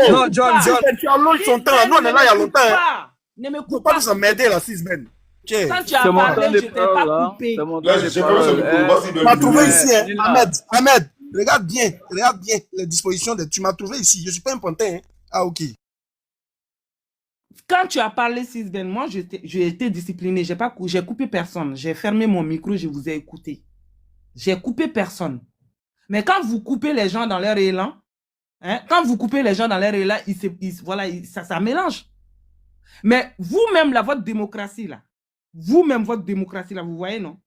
S2: Non, John.
S6: Tu as long son temps. Nous, on est là il y a longtemps.
S9: Ne me
S6: Faut
S9: coupe
S6: pas
S9: pas.
S6: nous emmerder là, 6 semaines.
S9: Quand tu as parlé, je t'ai pas coupé.
S6: Tu m'as trouvé ici, hein. Ahmed, regarde bien les dispositions. Tu m'as trouvé ici. Je ne suis pas un pantin. Hein. Ah, ok.
S9: Quand tu as parlé, Sisben, moi, j'ai été discipliné. J'ai coupé personne. J'ai fermé mon micro, je vous ai écouté. J'ai coupé personne. Mais quand vous coupez les gens dans leur élan, hein, ça mélange. Mais vous-même, votre démocratie, là, vous voyez, non?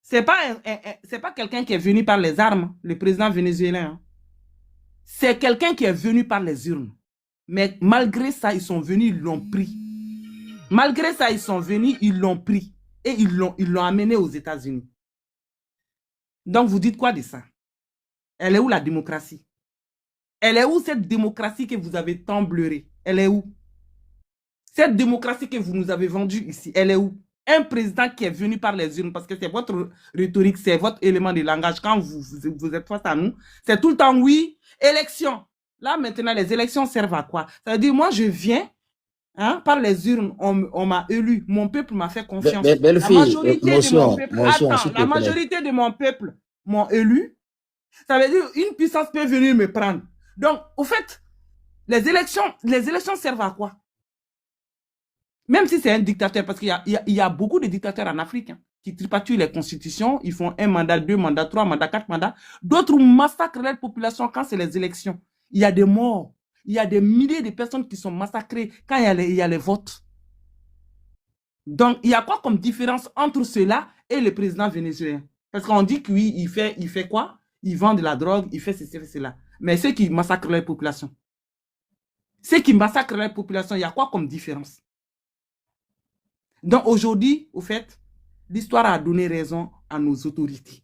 S9: C'est pas quelqu'un qui est venu par les armes, le président vénézuélien. Hein. C'est quelqu'un qui est venu par les urnes. Mais malgré ça, ils sont venus, ils l'ont pris. Malgré ça, ils sont venus, ils l'ont pris. Et ils l'ont amené aux États-Unis. Donc, vous dites quoi de ça? Elle est où la démocratie? Elle est où cette démocratie que vous avez tant pleuré? Elle est où? Cette démocratie que vous nous avez vendue ici, elle est où? Un président qui est venu par les urnes, parce que c'est votre rhétorique, c'est votre élément de langage. Quand vous êtes face à nous, c'est tout le temps oui, élection. Là, maintenant, les élections servent à quoi? Ça veut dire, moi, je viens, hein, par les urnes, on m'a élu, mon peuple m'a fait confiance. La majorité de mon peuple m'ont élu. Ça veut dire, une puissance peut venir me prendre. Donc, au fait, les élections servent à quoi? Même si c'est un dictateur, parce qu'il y a beaucoup de dictateurs en Afrique, hein, qui tripatouillent les constitutions, ils font 1 mandat, 2 mandats, 3 mandats, 4 mandats. D'autres massacrent leur population quand c'est les élections. Il y a des morts. Il y a des milliers de personnes qui sont massacrées quand il y a les votes. Donc, il y a quoi comme différence entre cela et le président vénézuélien? Parce qu'on dit que oui, il fait quoi? Il vend de la drogue, il fait ceci, cela. Mais ceux qui massacrent leur population, il y a quoi comme différence? Donc, aujourd'hui, au fait, l'histoire a donné raison à nos autorités.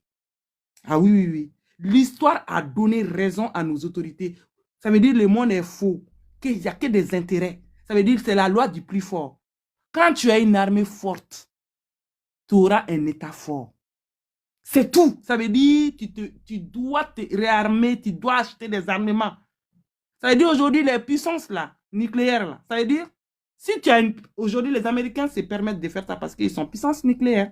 S9: Ah oui. L'histoire a donné raison à nos autorités. Ça veut dire que le monde est faux, qu'il n'y a que des intérêts. Ça veut dire que c'est la loi du plus fort. Quand tu as une armée forte, tu auras un État fort. C'est tout. Ça veut dire que tu dois te réarmer, tu dois acheter des armements. Ça veut dire aujourd'hui les puissances là, nucléaires là, ça veut dire si tu as aujourd'hui les Américains se permettent de faire ça parce qu'ils sont puissance nucléaire.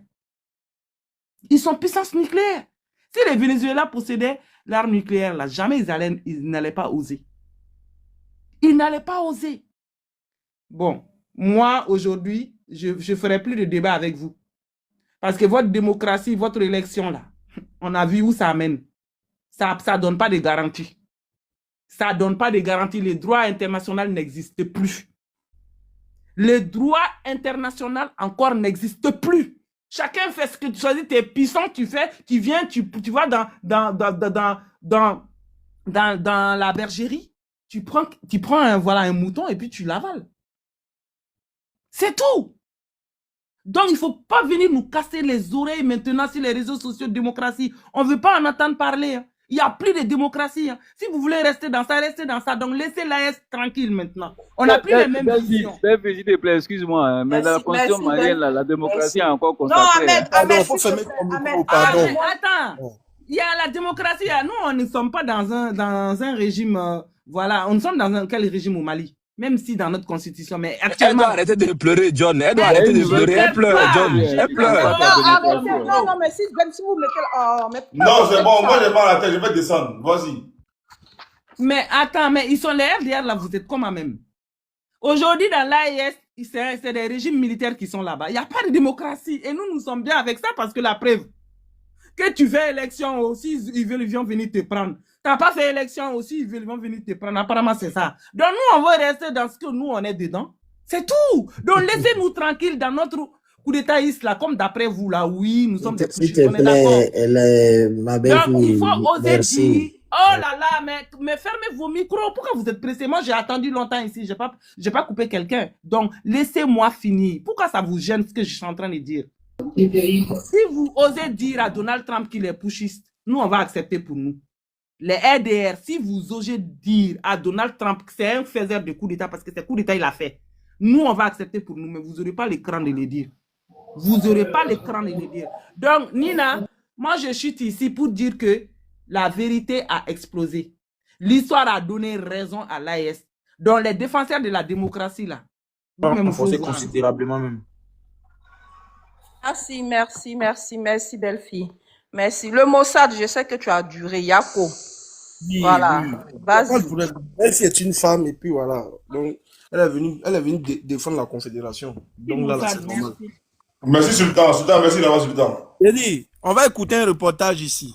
S9: Ils sont puissance nucléaire. Si les Vénézuéliens possédaient l'arme nucléaire là, jamais ils n'allaient pas oser. Ils n'allaient pas oser. Bon, moi aujourd'hui, je ne ferai plus de débat avec vous. Parce que votre démocratie, votre élection là, on a vu où ça amène. Ça ne donne pas de garantie. Ça ne donne pas de garantie. Le droit international n'existe plus. Le droit international encore n'existe plus. Chacun fait ce que tu choisis, tu es puissant, tu fais, tu viens, tu vas dans la bergerie, tu prends un mouton et puis tu l'avales. C'est tout. Donc, il ne faut pas venir nous casser les oreilles maintenant sur les réseaux sociaux de démocratie. On ne veut pas en entendre parler. Hein. Il n'y a plus de démocratie. Hein. Si vous voulez rester dans ça, restez dans ça. Donc, laissez l'AS tranquille maintenant. On n'a plus les mêmes visions.
S10: S'il te plaît, excuse-moi, hein, mais dans la constitution malienne, la démocratie a encore consacré.
S9: Non, Ahmed, attends. Il y a la démocratie. Nous, on ne sommes pas dans un régime... voilà, on sommes dans quel régime au Mali? Même si dans notre constitution, mais actuellement...
S2: Elle doit arrêter de pleurer, John. Elle doit arrêter de pleurer. Elle pleure, John. Elle pleure.
S5: Non, mais si vous mettez...
S3: Non, c'est bon. Moi, j'ai mal à la tête. Je vais descendre. Vas-y.
S9: Mais attends, mais ils sont les RDR là, vous êtes comment même? Aujourd'hui, dans l'AES, c'est des régimes militaires qui sont là-bas. Il n'y a pas de démocratie. Et nous sommes bien avec ça parce que la preuve, que tu fais élection aussi, ils vont venir te prendre. Tu n'as pas fait élection aussi, ils vont venir te prendre. Apparemment, c'est ça. Donc, nous, on va rester dans ce que nous, on est dedans. C'est tout. Donc, laissez-nous tranquilles dans notre coup d'état là, comme d'après vous, là. Oui, nous sommes des
S12: S'il te plaît, ma belle.
S9: Donc, il faut oser dire, oh là là, mais fermez vos micros. Pourquoi vous êtes pressés? Moi, j'ai attendu longtemps ici. J'ai pas coupé quelqu'un. Donc, laissez-moi finir. Pourquoi ça vous gêne ce que je suis en train de dire? Si vous osez dire à Donald Trump qu'il est pushiste, nous, on va accepter pour nous. Les RDR, si vous osez dire à Donald Trump que c'est un faiseur de coup d'État, parce que c'est coup d'État il a fait, Nous, on va accepter pour nous, mais vous n'aurez pas l'écran de le dire. Vous n'aurez pas l'écran de le dire. Donc, Nina, moi, je suis ici pour dire que la vérité a explosé. L'histoire a donné raison à l'AES. Donc, les défenseurs de la démocratie, là,
S13: renforcé considérablement même.
S5: Merci, belle fille. Merci. Le Mossad, je sais que tu as duré, Yako.
S6: Oui,
S5: Voilà,
S6: oui.
S5: vas-y.
S6: Elle, si est une femme, et puis voilà. Donc, elle est venue défendre la Confédération. Donc là, c'est normal.
S3: Merci, Sultan. Sultan, merci d'avoir Sultan.
S6: J'ai dit, on va écouter un reportage ici,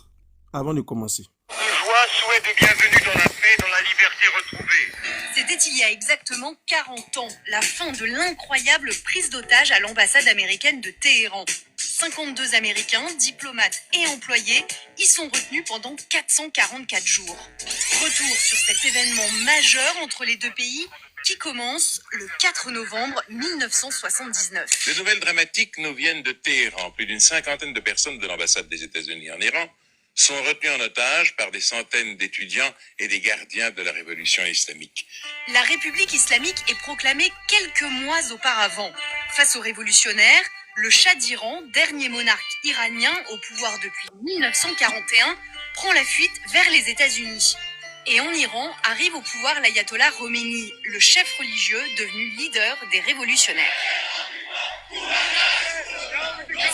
S6: avant de commencer.
S14: Joie, souhait de bienvenue dans la paix, dans la liberté retrouvée.
S15: C'était il y a exactement 40 ans, la fin de l'incroyable prise d'otage à l'ambassade américaine de Téhéran. 52 Américains, diplomates et employés y sont retenus pendant 444 jours. Retour sur cet événement majeur entre les deux pays qui commence le 4 novembre 1979.
S16: Les nouvelles dramatiques nous viennent de Téhéran. Plus d'une cinquantaine de personnes de l'ambassade des États-Unis en Iran sont retenues en otage par des centaines d'étudiants et des gardiens de la révolution islamique.
S15: La République islamique est proclamée quelques mois auparavant. Face aux révolutionnaires, le Shah d'Iran, dernier monarque iranien au pouvoir depuis 1941, prend la fuite vers les États-Unis. Et en Iran arrive au pouvoir l'ayatollah Khomeini, le chef religieux devenu leader des révolutionnaires.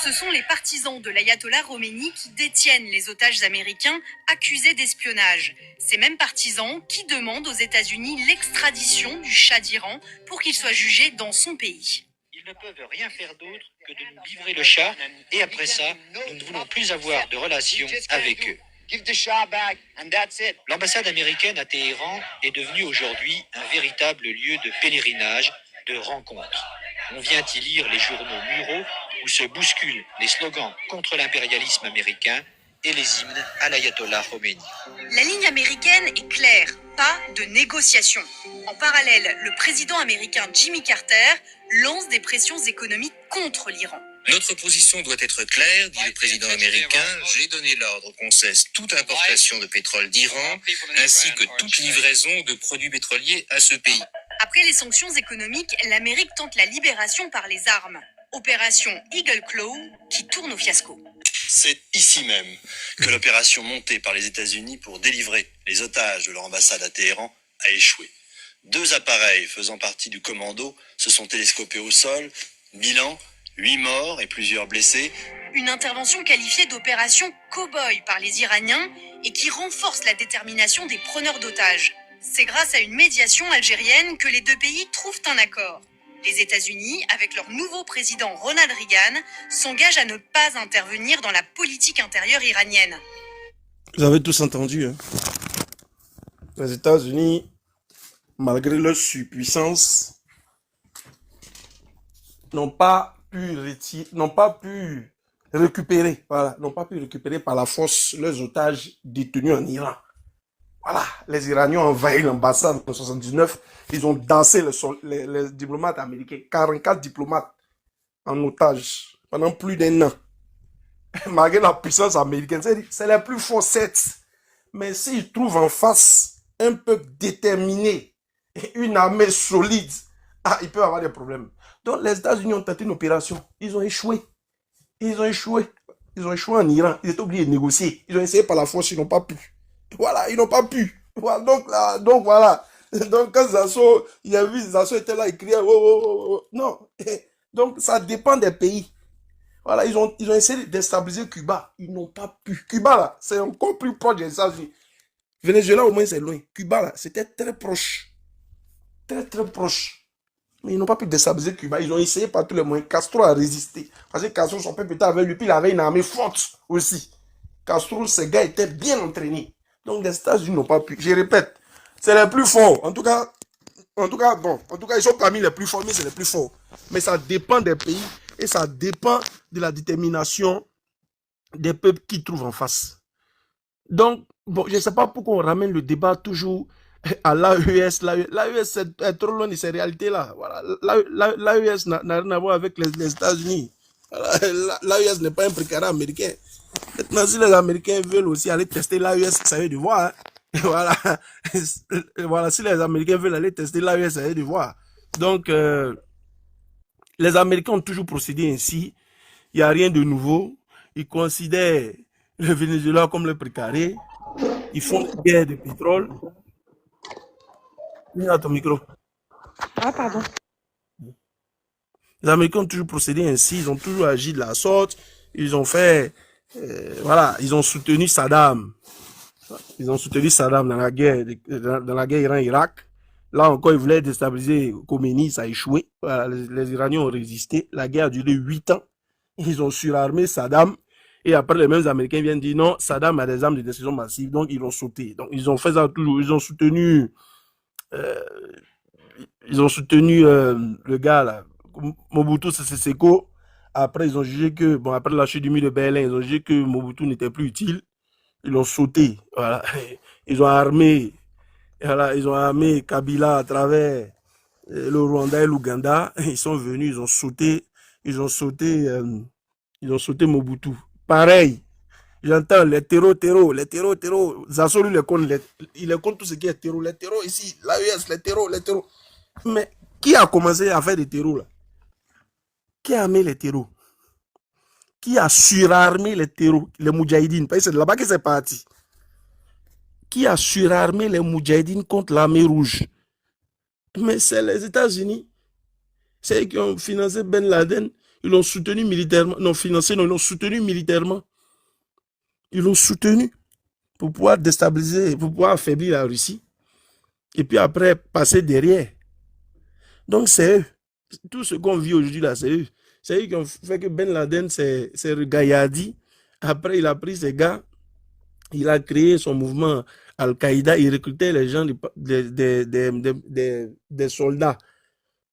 S15: Ce sont les partisans de l'ayatollah Khomeini qui détiennent les otages américains accusés d'espionnage. Ces mêmes partisans qui demandent aux États-Unis l'extradition du Shah d'Iran pour qu'il soit jugé dans son pays.
S17: Ils ne peuvent rien faire d'autre que de nous livrer le Shah, et après ça, nous ne voulons plus avoir de relations avec eux. L'ambassade américaine à Téhéran est devenue aujourd'hui un véritable lieu de pèlerinage, de rencontre. On vient y lire les journaux muraux où se bousculent les slogans contre l'impérialisme américain et les hymnes à l'ayatollah Khomeini.
S15: La ligne américaine est claire, pas de négociation. En parallèle, le président américain Jimmy Carter lance des pressions économiques contre l'Iran.
S16: Notre position doit être claire, dit le président américain. J'ai donné l'ordre qu'on cesse toute importation de pétrole d'Iran, ainsi que toute livraison de produits pétroliers à ce pays.
S15: Après les sanctions économiques, l'Amérique tente la libération par les armes. Opération Eagle Claw qui tourne au fiasco.
S18: C'est ici même que l'opération montée par les États-Unis pour délivrer les otages de leur ambassade à Téhéran a échoué. 2 appareils faisant partie du commando se sont télescopés au sol. Bilan, 8 morts et plusieurs blessés.
S15: Une intervention qualifiée d'opération cow-boy par les Iraniens et qui renforce la détermination des preneurs d'otages. C'est grâce à une médiation algérienne que les deux pays trouvent un accord. Les États-Unis, avec leur nouveau président Ronald Reagan, s'engagent à ne pas intervenir dans la politique intérieure iranienne.
S6: Vous avez tous entendu, hein? Les États-Unis, malgré leur surpuissance, n'ont pas pu récupérer par la force leurs otages détenus en Iran. Voilà, les Iraniens ont envahi l'ambassade en 1979. Ils ont dansé les diplomates américains, 44 diplomates en otage pendant plus d'1 an. Malgré la puissance américaine, c'est les plus forts, certes. Mais s'ils trouvent en face un peuple déterminé, une armée solide, ils peuvent avoir des problèmes. Donc les États-Unis ont tenté une opération. Ils ont échoué. Ils ont échoué en Iran. Ils étaient obligés de négocier. Ils ont essayé par la force, ils n'ont pas pu. Voilà, ils n'ont pas pu. Voilà, donc voilà. Donc quand Zasso, il a vu Zasso était là, il criait, oh, oh, oh, oh. Non. Donc ça dépend des pays. Voilà, ils ont essayé de déstabiliser Cuba. Ils n'ont pas pu. Cuba, là, c'est encore plus proche des États-Unis. Venezuela, au moins, c'est loin. Cuba, là, c'était très proche. Très, très proche. Mais ils n'ont pas pu déstabiliser Cuba. Ils ont essayé par tous les moyens. Castro a résisté. Parce que Castro, son peuple était avec lui, puis il avait une armée forte aussi. Castro, ces gars étaient bien entraînés. Donc les États-Unis n'ont pas pu. Je répète, c'est les plus forts. En tout cas, ils sont parmi les plus forts, mais c'est les plus forts. Mais ça dépend des pays et ça dépend de la détermination des peuples qui trouvent en face. Donc, je ne sais pas pourquoi on ramène le débat toujours à l'AES. L'AES est trop loin de ces réalités-là. Voilà. L'AES n'a rien à voir avec les États-Unis. L'AES n'est pas un précarat américain. Maintenant, si les Américains veulent aussi aller tester l'AES, ça veut devoir. Hein. Voilà. Voilà, si les Américains veulent aller tester l'AES, ça veut devoir. Donc, les Américains ont toujours procédé ainsi. Il n'y a rien de nouveau. Ils considèrent le Venezuela comme le précaré. Ils font une guerre de pétrole. Mets à ton micro.
S4: Ah, pardon.
S6: Les Américains ont toujours procédé ainsi. Ils ont toujours agi de la sorte. Ils ont fait... voilà, ils ont soutenu Saddam. Ils ont soutenu Saddam dans la guerre Iran-Irak. Là encore, ils voulaient déstabiliser Khomeini, ça a échoué. Voilà, les Iraniens ont résisté. La guerre a duré 8 ans. Ils ont surarmé Saddam. Et après, les mêmes Américains viennent dire non, Saddam a des armes de destruction massive, donc ils l'ont sauté. Donc ils ont fait ça toujours. Ils ont soutenu le gars là, Mobutu Sese Seko. Après, ils ont jugé que, bon, après la chute du mur de Berlin, ils ont jugé que Mobutu n'était plus utile. Ils l'ont sauté. Voilà. Ils ont armé, voilà, ils ont armé Kabila à travers le Rwanda et l'Ouganda. Ils sont venus, ils ont sauté Mobutu. Pareil. J'entends les terreaux. Zasso, lui, il les compte tout ce qui est terreau. Les terreaux ici, l'AES, les terreaux. Mais qui a commencé à faire des terreaux là? Qui a armé les terreaux? Qui a surarmé les terreaux, les Moudjahidines? Parce que c'est de là-bas que c'est parti. Qui a surarmé les Moudjahidines contre l'armée rouge? Mais c'est les États-Unis. C'est eux qui ont financé Ben Laden. Ils l'ont soutenu militairement. Non, financé, non, ils l'ont soutenu militairement. Ils l'ont soutenu pour pouvoir déstabiliser, pour pouvoir affaiblir la Russie. Et puis après, passer derrière. Donc c'est eux. Tout ce qu'on vit aujourd'hui là, c'est eux. C'est eux qui ont fait que Ben Laden s'est regaillardi. Après, il a pris ses gars. Il a créé son mouvement Al-Qaïda. Il recrutait les gens, des soldats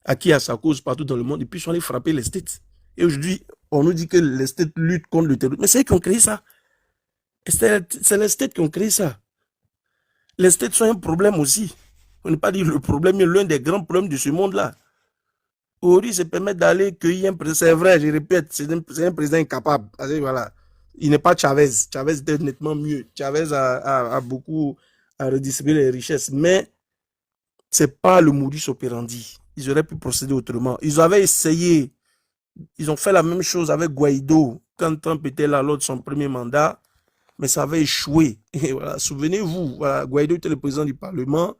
S6: acquis à sa cause partout dans le monde. Et puis ils sont allés frapper les States. Et aujourd'hui, on nous dit que les States luttent contre le terrorisme. Mais c'est eux qui ont créé ça. C'est les States qui ont créé ça. Les States sont un problème aussi. On ne peut pas dire le problème, mais l'un des grands problèmes de ce monde-là. Aujourd'hui, se permet d'aller cueillir un président. C'est vrai, je répète, c'est un président incapable. Voilà. Il n'est pas Chavez. Chavez était nettement mieux. Chavez a beaucoup à redistribuer les richesses. Mais ce n'est pas le modus operandi. Ils auraient pu procéder autrement. Ils avaient essayé. Ils ont fait la même chose avec Guaido quand Trump était là lors de son premier mandat. Mais ça avait échoué. Et voilà, souvenez-vous, voilà, Guaido était le président du Parlement.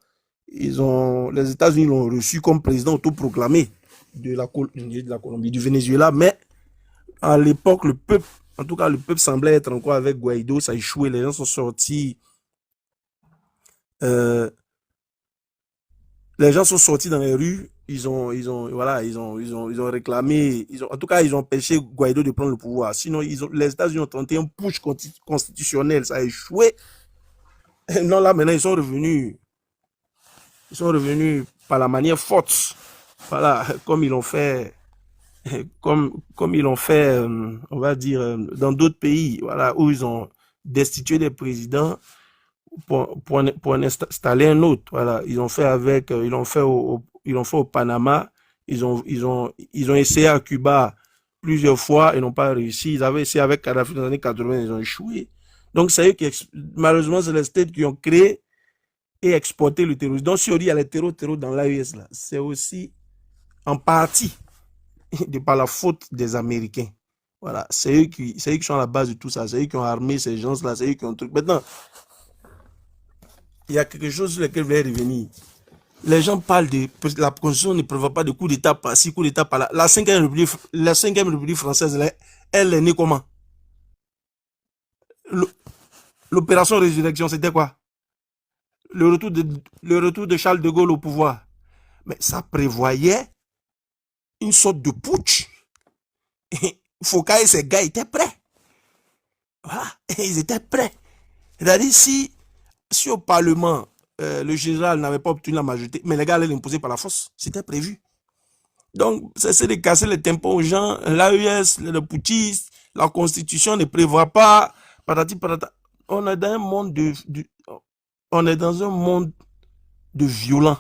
S6: Les États-Unis l'ont reçu comme président autoproclamé de la Colombie, du Venezuela. Mais à l'époque, le peuple semblait être encore avec Guaido. Ça a échoué. Les gens sont sortis. Les gens sont sortis dans les rues. Ils ont réclamé. En tout cas, ils ont empêché Guaido de prendre le pouvoir. Sinon, les États-Unis ont tenté un putsch constitutionnel. Ça a échoué. Et non, là, maintenant, ils sont revenus par la manière forte. Voilà, comme ils l'ont fait, on va dire, dans d'autres pays, voilà, où ils ont destitué des présidents pour en installer un autre. Voilà, ils l'ont fait au Panama. Ils ont essayé à Cuba plusieurs fois et n'ont pas réussi. Ils avaient essayé avec Kadhafi dans les années 80, ils ont échoué. Donc, c'est eux malheureusement, c'est les States qui ont créé et exporté le terrorisme. Donc, si on dit il y a les terreaux dans l'AES, là, c'est aussi en partie de par la faute des Américains. Voilà, c'est eux qui sont à la base de tout ça. C'est eux qui ont armé ces gens-là. C'est eux qui ont truc. Maintenant, il y a quelque chose sur lequel je vais revenir. Les gens parlent de la Constitution ne prévoit pas de coup d'État par-ci, coup d'État par-là. La 5e République française, elle est née comment? L'opération Résurrection, c'était quoi? Le retour de Charles de Gaulle au pouvoir. Mais ça prévoyait une sorte de putsch. Foucault et ses gars étaient prêts. Voilà, ils étaient prêts. C'est-à-dire, si au Parlement, le général n'avait pas obtenu la majorité, mais les gars allaient l'imposer par la force, c'était prévu. Donc, c'est de casser les tympans aux gens. L'AES, le putschistes, la Constitution ne prévoit pas. Patati patata. On est dans un monde de violents.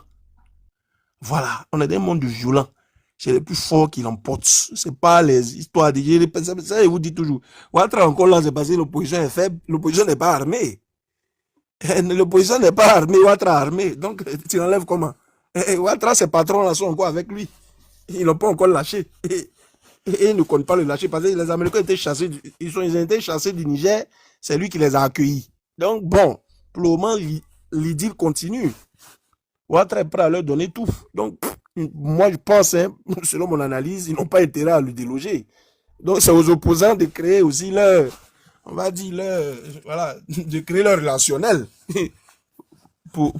S6: Voilà, on est dans un monde de violents. C'est le plus fort qui l'emporte. C'est pas les histoires de... Ça, je vous dis toujours. Ouattara encore là, c'est parce que l'opposition est faible. L'opposition n'est pas armée. L'opposition n'est pas armée, Ouattara armée. Donc, tu enlèves comment? Et Ouattara, ses patrons là sont encore avec lui. Ils n'ont pas encore lâché. Et ils ne comptent pas le lâcher parce que les Américains étaient chassés, ils ont été chassés du Niger, c'est lui qui les a accueillis. Donc bon, pour le moment, l'idylle continue. Ouattara est prêt à leur donner tout. Donc, moi je pense, hein, selon mon analyse, ils n'ont pas intérêt à le déloger. Donc c'est aux opposants de créer aussi leur, on va dire, voilà, de créer leur relationnel pour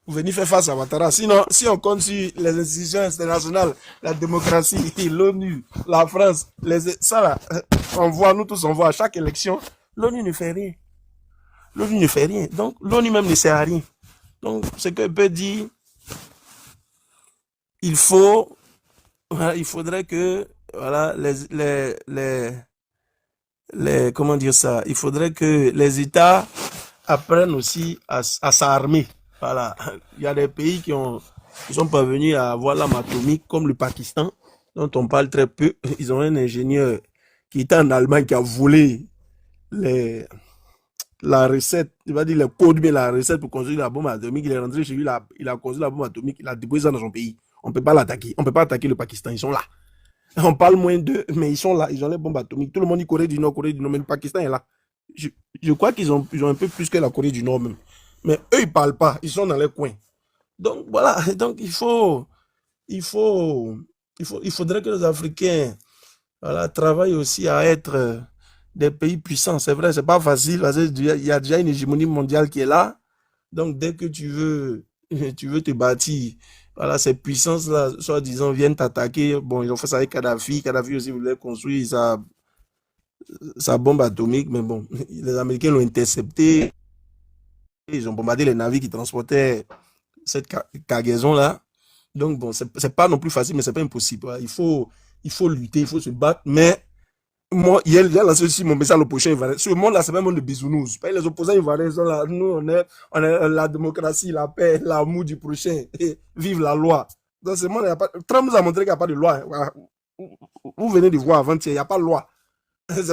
S6: venir faire face à Ouattara. Sinon, si on compte sur les institutions internationales, la démocratie, l'ONU, la France, ça là, nous tous on voit à chaque élection, l'ONU ne fait rien. L'ONU ne fait rien. Donc, l'ONU même ne sert à rien. Donc, ce que peut dire, il faudrait que, voilà, comment dire ça, il faudrait que les États apprennent aussi à s'armer. Voilà. Il y a des pays qui sont parvenus à avoir l'arme atomique, comme le Pakistan, dont on parle très peu. Ils ont un ingénieur qui était en Allemagne qui a volé la recette, il va dire le code, mais la recette pour construire la bombe atomique. Il est rentré chez lui, il a construit la bombe atomique, il a déposé ça dans son pays. On ne peut pas l'attaquer. On ne peut pas attaquer le Pakistan. Ils sont là. On parle moins d'eux, mais ils sont là. Ils ont les bombes atomiques. Tout le monde dit Corée du Nord, mais le Pakistan est là. Je crois qu'ils ont un peu plus que la Corée du Nord même. Mais eux, ils ne parlent pas. Ils sont dans les coins. Donc voilà. Donc il faudrait que les Africains, voilà, travaillent aussi à être des pays puissants. C'est vrai, c'est pas facile parce qu'il y a déjà une hégémonie mondiale qui est là. Donc dès que tu veux te bâtir, voilà, ces puissances-là, soi-disant, viennent t'attaquer. Bon, ils ont fait ça avec Kadhafi. Kadhafi aussi voulait construire sa bombe atomique, mais bon, les Américains l'ont intercepté. Ils ont bombardé les navires qui transportaient cette cargaison-là. Donc bon, c'est pas non plus facile, mais c'est pas impossible. Voilà. Il faut lutter, il faut se battre, mais moi, il y a lancé aussi mon message au prochain Ivoirien. Ce monde-là, c'est pas un monde de bisounours. Les opposants ivoiriens sont là. Nous, on est la démocratie, la paix, l'amour du prochain. Et vive la loi. Dans ce monde, Trump nous a montré qu'il n'y a pas de loi. Voilà. Vous venez de voir avant-hier, il n'y a pas de loi. Il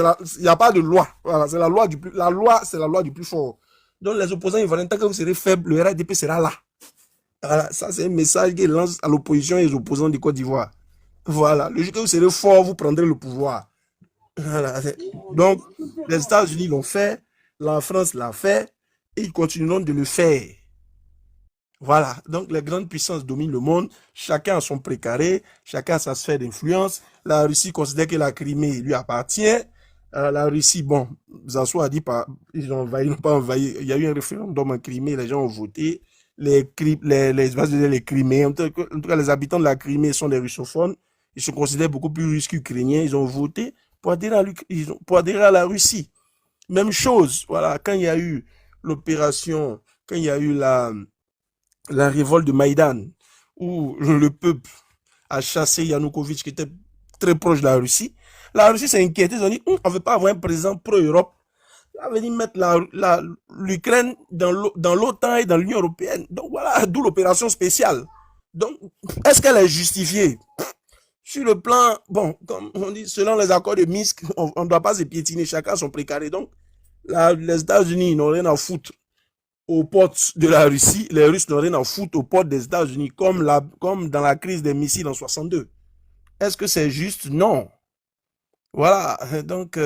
S6: n'y a pas de loi. Voilà, c'est la loi du plus. La loi, c'est la loi du plus fort. Donc, les opposants ivoiriens, tant que vous serez faibles, le RDP sera là. Voilà, ça, c'est un message qu'il lance à l'opposition et aux opposants du Côte d'Ivoire. Voilà. Le jour que vous serez fort, vous prendrez le pouvoir. Voilà. Donc, les États-Unis l'ont fait, la France l'a fait, et ils continueront de le faire. Voilà. Donc, les grandes puissances dominent le monde, chacun a son précaré, chacun a sa sphère d'influence. La Russie considère que la Crimée lui appartient. La Russie, bon, Zasso a dit ils n'ont pas envahi. Il y a eu un référendum en Crimée, les gens ont voté. Les Criméens, en tout cas, les habitants de la Crimée sont des russophones. Ils se considèrent beaucoup plus russes qu'ukrainiens. Ils ont voté pour adhérer à la Russie. Même chose, voilà, quand il y a eu l'opération, quand il y a eu la révolte de Maïdan, où le peuple a chassé Yanukovych, qui était très proche de la Russie s'est inquiétée. Ils ont dit, on ne veut pas avoir un président pro-Europe. On veut mettre l'Ukraine dans l'OTAN et dans l'Union européenne. Donc voilà, d'où l'opération spéciale. Donc, est-ce qu'elle est justifiée? Sur le plan, bon, comme on dit, selon les accords de Minsk, on ne doit pas se piétiner, chacun son précaré. Donc, les États-Unis n'ont rien à foutre aux portes de la Russie. Les Russes n'ont rien à foutre aux portes des États-Unis, comme dans la crise des missiles en 62. Est-ce que c'est juste? Non. Voilà, donc,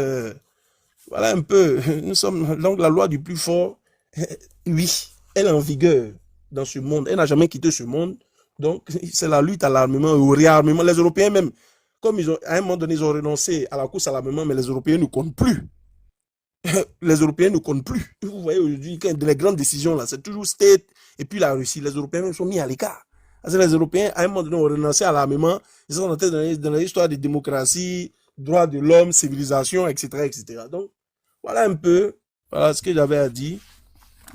S6: voilà un peu. Donc, la loi du plus fort, oui, elle est en vigueur dans ce monde. Elle n'a jamais quitté ce monde. Donc, c'est la lutte à l'armement, au réarmement. Les Européens même, comme à un moment donné, ils ont renoncé à la course à l'armement, mais les Européens ne comptent plus. Les Européens ne comptent plus. Vous voyez aujourd'hui, les grandes décisions, là, c'est toujours State et puis la Russie. Les Européens même sont mis à l'écart. Parce que les Européens, à un moment donné, ont renoncé à l'armement. Ils sont entrés dans l'histoire de démocratie, droits de l'homme, civilisation, etc., etc. Donc, voilà un peu, voilà ce que j'avais à dire.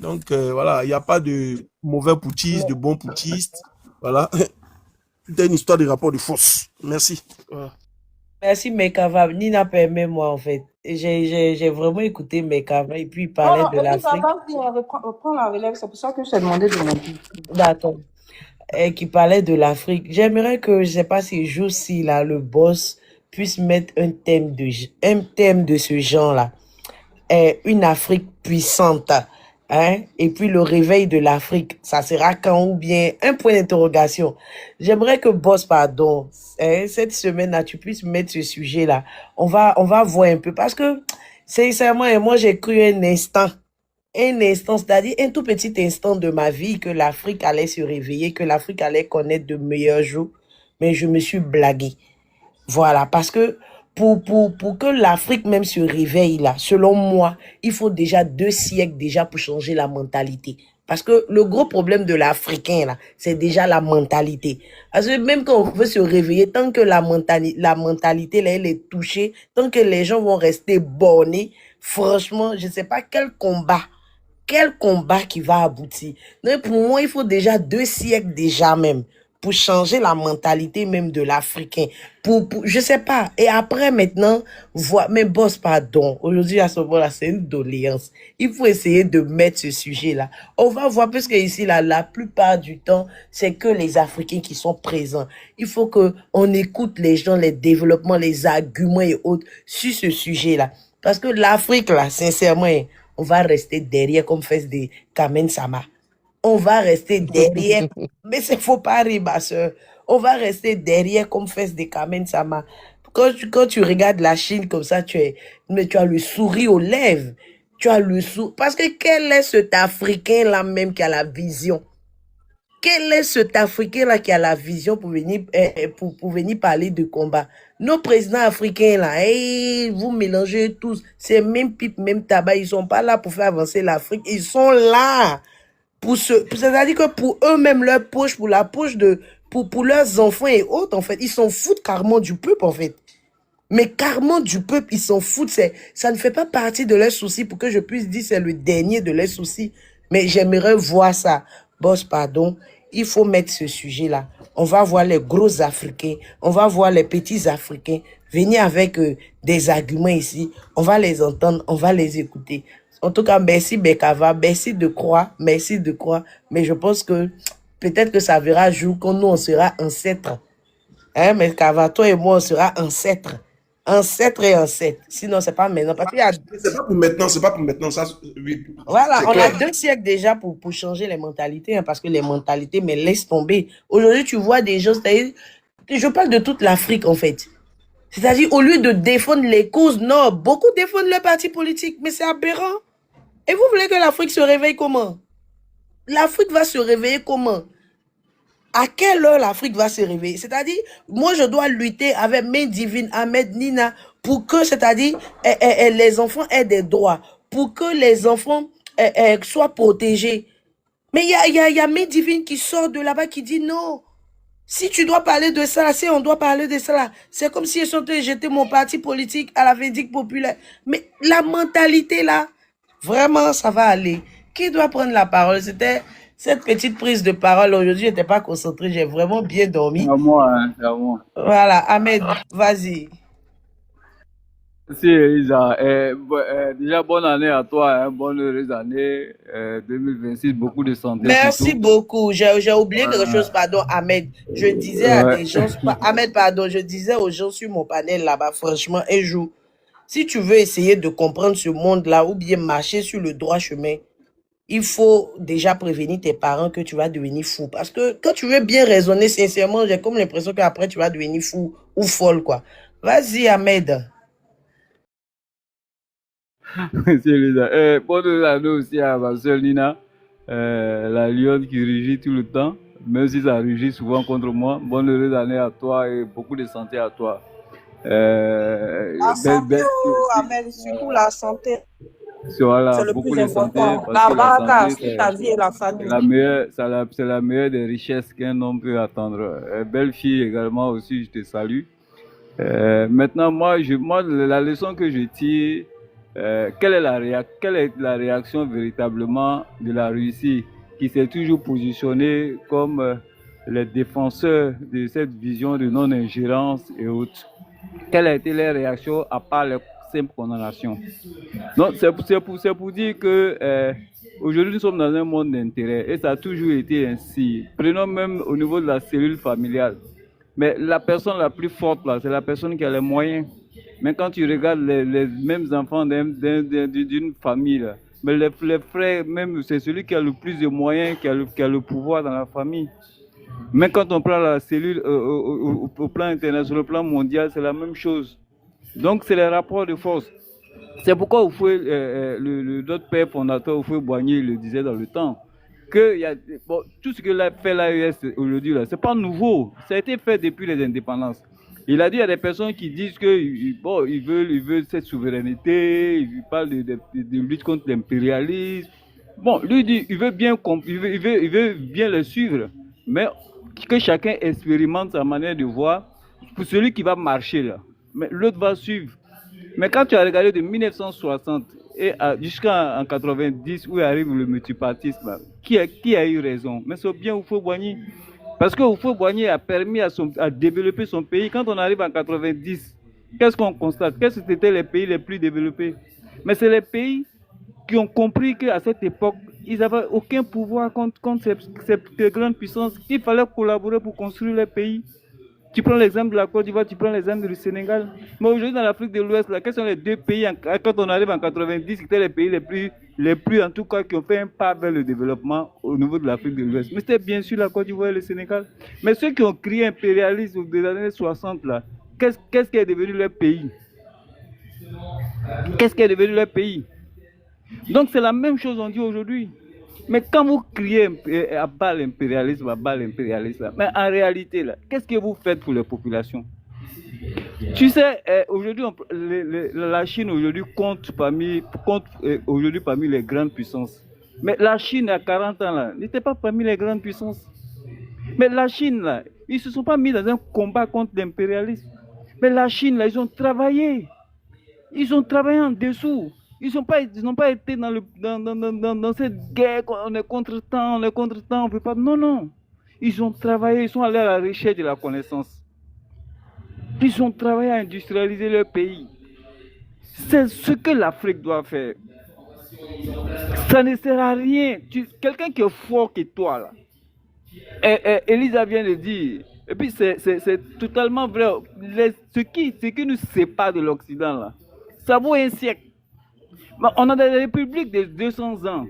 S6: Donc, voilà, il n'y a pas de mauvais putschistes, de bons putschistes. Voilà. C'était une histoire de rapport de force. Merci. Voilà.
S12: Merci, Mekava. Nina, permets-moi, en fait. J'ai vraiment écouté Mekava et puis il parlait de l'Afrique.
S5: Reprends la relève, c'est pour ça que je t'ai demandé de monter.
S12: D'accord. Et qui parlait de l'Afrique. J'aimerais que, je ne sais pas si Josie, là, le boss, puisse mettre un thème de ce genre-là. Une Afrique puissante. Hein? Et puis le réveil de l'Afrique, ça sera quand ou bien un point d'interrogation. J'aimerais que Boss, pardon, hein, cette semaine-là, tu puisses mettre ce sujet-là. On va voir un peu parce que, sincèrement, moi j'ai cru un instant, c'est-à-dire un tout petit instant de ma vie que l'Afrique allait se réveiller, que l'Afrique allait connaître de meilleurs jours, mais je me suis blagué. Voilà, parce que pour que l'Afrique même se réveille là, selon moi, il faut déjà 2 siècles déjà pour changer la mentalité. Parce que le gros problème de l'Africain là, c'est déjà la mentalité. Parce que même quand on veut se réveiller, tant que la mentalité là, elle est touchée, tant que les gens vont rester bornés, franchement, je ne sais pas quel combat qui va aboutir. Donc pour moi, il faut déjà 2 siècles déjà même pour changer la mentalité même de l'Africain. Je sais pas. Et après, maintenant, mais Boss, pardon. Aujourd'hui, à ce moment-là, c'est une doléance. Il faut essayer de mettre ce sujet-là. On va voir, parce que ici, là, la plupart du temps, c'est que les Africains qui sont présents. Il faut que on écoute les gens, les développements, les arguments et autres sur ce sujet-là. Parce que l'Afrique, là, sincèrement, on va rester derrière comme fait des Kamen Sama. On va rester derrière. Mais c'est faut pas rire, ma soeur. On va rester derrière comme fesse de Kamen Sama. Quand tu regardes la Chine comme ça, tu as le sourire aux lèvres. Tu as le sourire. Parce que quel est cet Africain-là même qui a la vision? Quel est cet Africain-là qui a la vision pour venir, pour venir parler de combat? Nos présidents africains, là, vous mélangez tous. C'est même pipe, même tabac. Ils sont pas là pour faire avancer l'Afrique. Ils sont là. C'est-à-dire que pour eux-mêmes, leur poche, pour la poche pour leurs enfants et autres, en fait, ils s'en foutent carrément du peuple, en fait. Mais carrément du peuple, ils s'en foutent. Ça ne fait pas partie de leurs soucis pour que je puisse dire c'est le dernier de leurs soucis. Mais j'aimerais voir ça. Boss, pardon, il faut mettre ce sujet-là. On va voir les gros Africains, on va voir les petits Africains venir avec des arguments ici. On va les entendre, on va les écouter. En tout cas, merci Bekava, merci de croire. Mais je pense que peut-être que ça verra jour quand nous, on sera ancêtres. Hein, Bekava, toi et moi, on sera ancêtres. Ancêtres et ancêtres. Sinon, c'est pas maintenant. Parce qu'il y a...
S6: C'est pas pour maintenant, ça. Oui,
S12: voilà, on a 2 siècles déjà pour changer les mentalités, hein, parce que les mentalités, mais laisse tomber. Aujourd'hui, tu vois des gens, je parle de toute l'Afrique, en fait. C'est-à-dire, au lieu de défendre les causes, non, beaucoup défendent le parti politique, mais c'est aberrant. Et vous voulez que l'Afrique se réveille comment? L'Afrique va se réveiller comment? À quelle heure l'Afrique va se réveiller? C'est-à-dire, moi, je dois lutter avec mes divines, Ahmed, Nina, pour que, c'est-à-dire, les enfants aient des droits, pour que les enfants soient protégés. Mais il y a mes divines qui sort de là-bas qui dit non. Si tu dois parler de ça, si on doit parler de ça, c'est comme si ils sont jetés mon parti politique à la vindicte populaire. Mais la mentalité là, vraiment, ça va aller. Qui doit prendre la parole? C'était cette petite prise de parole. Aujourd'hui, je n'étais pas concentrée. J'ai vraiment bien dormi.
S10: C'est à moi, hein, c'est à moi.
S12: Voilà, Ahmed, vas-y.
S10: Merci, Elisa. Déjà, bonne année à toi. Hein, bonne heureuse année 2026. Beaucoup de santé.
S12: Merci beaucoup. J'ai oublié quelque chose, pardon, Ahmed. Je disais à des gens, Ahmed, pardon, je disais aux gens sur mon panel là-bas, franchement, un jour, si tu veux essayer de comprendre ce monde-là ou bien marcher sur le droit chemin, il faut déjà prévenir tes parents que tu vas devenir fou. Parce que quand tu veux bien raisonner sincèrement, j'ai comme l'impression qu'après tu vas devenir fou ou folle, quoi. Vas-y, Ahmed.
S10: Merci, Elisa. Bonne année aussi à ma soeur Nina, la lionne qui rugit tout le temps, même si ça rugit souvent contre moi. Bonne heureuse année à toi et beaucoup de santé à toi.
S5: La santé, Ahmed, surtout la santé.
S10: Voilà,
S5: c'est le
S10: beaucoup
S5: plus
S10: de santé.
S5: important. La baraka, c'est ta vie et la famille.
S10: C'est la meilleure des richesses qu'un homme peut attendre. Belle fille également aussi, je te salue. Maintenant, moi, la leçon que je tire, quelle est la réaction véritablement de la Russie qui s'est toujours positionnée comme les défenseurs de cette vision de non-ingérence et autres? Quelle a été leur réaction à part les simples condamnations? Donc, c'est pour dire que aujourd'hui, nous sommes dans un monde d'intérêt et ça a toujours été ainsi. Prenons même au niveau de la cellule familiale. Mais la personne la plus forte, là, c'est la personne qui a les moyens. Mais quand tu regardes les mêmes enfants d'une famille, là, Mais les frères, même, c'est celui qui a le plus de moyens, qui a le pouvoir dans la famille. Mais quand on prend la cellule au plan international, au plan mondial, c'est la même chose. Donc, c'est les rapports de force. C'est pourquoi notre père fondateur, Houphouët-Boigny, le disait dans le temps, que tout ce que fait l'AES aujourd'hui, ce n'est pas nouveau. Ça a été fait depuis les indépendances. Il a dit à des personnes qui disent qu'ils veulent cette souveraineté, ils parlent de lutte contre l'impérialisme. Bon, lui dit, il veut bien les suivre, mais que chacun expérimente sa manière de voir pour celui qui va marcher là. Mais l'autre va suivre. Mais quand tu as regardé de 1960 jusqu'en 90 où arrive le multipartisme, qui a eu raison? Mais c'est bien Houphouët-Boigny. Parce que Houphouët-Boigny a permis à développer son pays. Quand on arrive en 90, qu'est-ce qu'on constate? Qu'est-ce que c'était les pays les plus développés? Mais c'est les pays qui ont compris qu'à cette époque, ils n'avaient aucun pouvoir contre ces grandes puissances. Il fallait collaborer pour construire les pays. Tu prends l'exemple de la Côte d'Ivoire, tu prends l'exemple du Sénégal. Mais aujourd'hui, dans l'Afrique de l'Ouest, quels sont les deux pays, quand on arrive en 90, qui étaient les pays les plus, en tout cas, qui ont fait un pas vers le développement au niveau de l'Afrique de l'Ouest? Mais c'était bien sûr la Côte d'Ivoire et le Sénégal. Mais ceux qui ont créé l'impérialisme des années 60, là, qu'est-ce qui est devenu leur pays? Qu'est-ce qui est devenu leur pays? Donc, c'est la même chose qu'on dit aujourd'hui. Mais quand vous criez à bas l'impérialisme, mais en réalité, là, qu'est-ce que vous faites pour les populations? Tu sais, aujourd'hui, la Chine aujourd'hui compte parmi les grandes puissances. Mais la Chine, à 40 ans, là, n'était pas parmi les grandes puissances. Mais la Chine, là, ils ne se sont pas mis dans un combat contre l'impérialisme. Mais la Chine, là, ils ont travaillé. Ils ont travaillé en dessous. Ils n'ont pas été dans cette guerre, on est contre temps, on ne peut pas. Non, non. Ils ont travaillé, ils sont allés à la recherche de la connaissance. Ils ont travaillé à industrialiser leur pays. C'est ce que l'Afrique doit faire. Ça ne sert à rien. Quelqu'un qui est fort que toi, là. Elisa vient de dire, et puis c'est totalement vrai. Ce qui nous sépare de l'Occident, là, ça vaut un siècle. On a des républiques de 200 ans,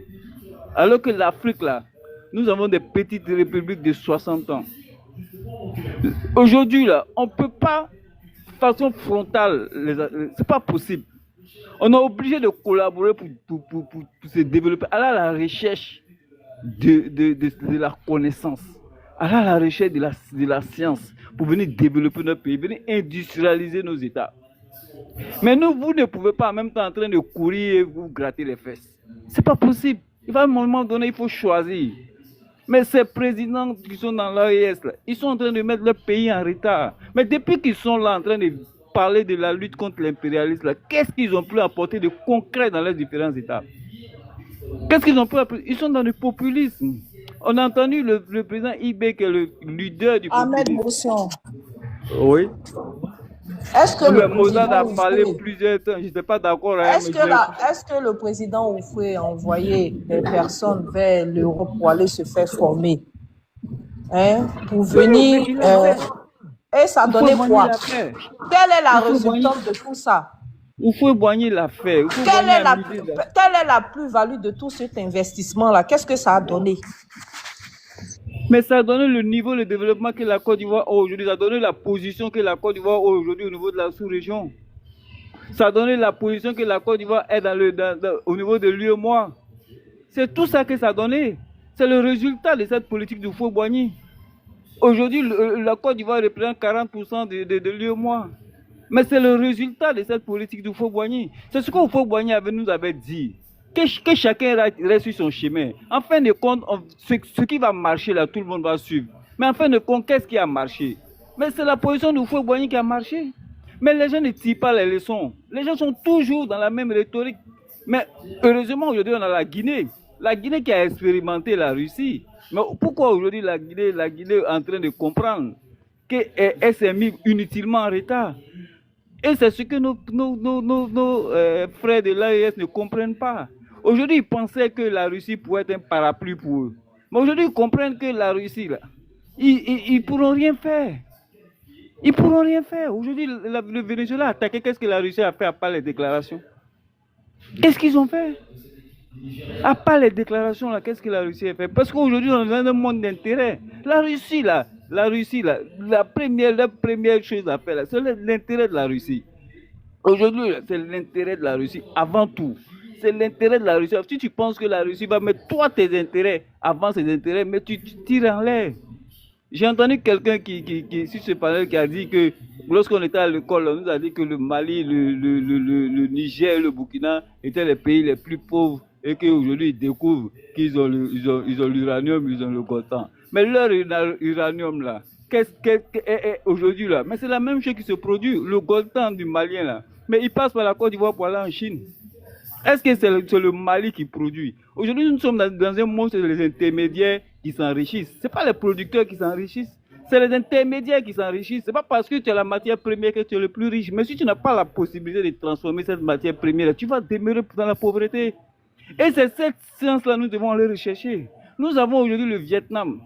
S10: alors que l'Afrique, là, nous avons des petites républiques de 60 ans. Aujourd'hui, là, on ne peut pas, de façon frontale, c'est pas possible. On est obligé de collaborer pour se développer, aller à la recherche de la connaissance, aller à la recherche de la science, pour venir développer notre pays, venir industrialiser nos États. Mais vous ne pouvez pas en même temps en train de courir et vous gratter les fesses. C'est pas possible. Il va à un moment donné, il faut choisir. Mais ces présidents qui sont dans l'AES, ils sont en train de mettre leur pays en retard. Mais depuis qu'ils sont là en train de parler de la lutte contre l'impérialisme, qu'est-ce qu'ils ont pu apporter de concret dans les différents États? Qu'est-ce qu'ils ont pu apporter? Ils sont dans le populisme. On a entendu le président Ibé, qui est le leader du populisme.
S5: Ahmed Mousson.
S10: Oui.
S5: Est-ce que le
S10: président a parlé
S5: Houphouët,
S10: plusieurs temps, je n'étais pas d'accord.
S5: est-ce que le président Houphouët a envoyé des personnes vers l'Europe pour aller se faire former, pour venir, et ça donnait quoi? Quelle est la résultante de tout ça?
S10: Houphouët-Boigny l'a fait.
S5: Quelle est la plus-value de tout cet investissement-là? Qu'est-ce que ça a donné?
S10: Mais ça a donné le niveau de développement que la Côte d'Ivoire a aujourd'hui. Ça a donné la position que la Côte d'Ivoire a aujourd'hui au niveau de la sous-région. Ça a donné la position que la Côte d'Ivoire est au niveau de l'UEMOA. C'est tout ça que ça a donné. C'est le résultat de cette politique de Houphouët-Boigny. Aujourd'hui, la Côte d'Ivoire représente 40% de l'UEMOA. Mais c'est le résultat de cette politique de Houphouët-Boigny. C'est ce que Houphouët-Boigny nous avait dit. Que chacun reste sur son chemin. En fin de compte, ce qui va marcher là, tout le monde va suivre. Mais en fin de compte, qu'est-ce qui a marché? Mais c'est la position de Houphouët-Boigny qui a marché. Mais les gens ne tirent pas les leçons. Les gens sont toujours dans la même rhétorique. Mais heureusement, aujourd'hui, on a la Guinée. La Guinée qui a expérimenté la Russie. Mais pourquoi aujourd'hui la Guinée est en train de comprendre qu'elle s'est mise inutilement en retard? Et c'est ce que nos frères de l'AES ne comprennent pas. Aujourd'hui, ils pensaient que la Russie pouvait être un parapluie pour eux. Mais aujourd'hui, ils comprennent que la Russie, là, ils ne pourront rien faire. Ils ne pourront rien faire. Aujourd'hui, le Venezuela a attaqué. Qu'est-ce que la Russie a fait à part les déclarations? Qu'est-ce qu'ils ont fait? À part les déclarations, là, qu'est-ce que la Russie a fait? Parce qu'aujourd'hui, on est dans un monde d'intérêt. La Russie, la première chose à faire, là, c'est l'intérêt de la Russie. Aujourd'hui, c'est l'intérêt de la Russie avant tout. C'est l'intérêt de la Russie. Si tu penses que la Russie va mettre toi tes intérêts avant ses intérêts, mais tu tires en l'air. J'ai entendu quelqu'un qui sur ce panel qui a dit que lorsqu'on était à l'école, on nous a dit que le Mali, le Niger et le Burkina étaient les pays les plus pauvres et qu'aujourd'hui ils découvrent qu'ils ont l'uranium, ils ont le coltan. Mais leur uranium là, aujourd'hui là, mais c'est la même chose qui se produit, le coltan du Malien là. Mais il passe par la Côte d'Ivoire pour aller en Chine. Est-ce que c'est le Mali qui produit? Aujourd'hui, nous sommes dans un monde, c'est les intermédiaires qui s'enrichissent. Ce n'est pas les producteurs qui s'enrichissent, c'est les intermédiaires qui s'enrichissent. Ce n'est pas parce que tu as la matière première que tu es le plus riche. Mais si tu n'as pas la possibilité de transformer cette matière première, tu vas demeurer dans la pauvreté. Et c'est cette science-là que nous devons aller rechercher. Nous avons aujourd'hui le Vietnam,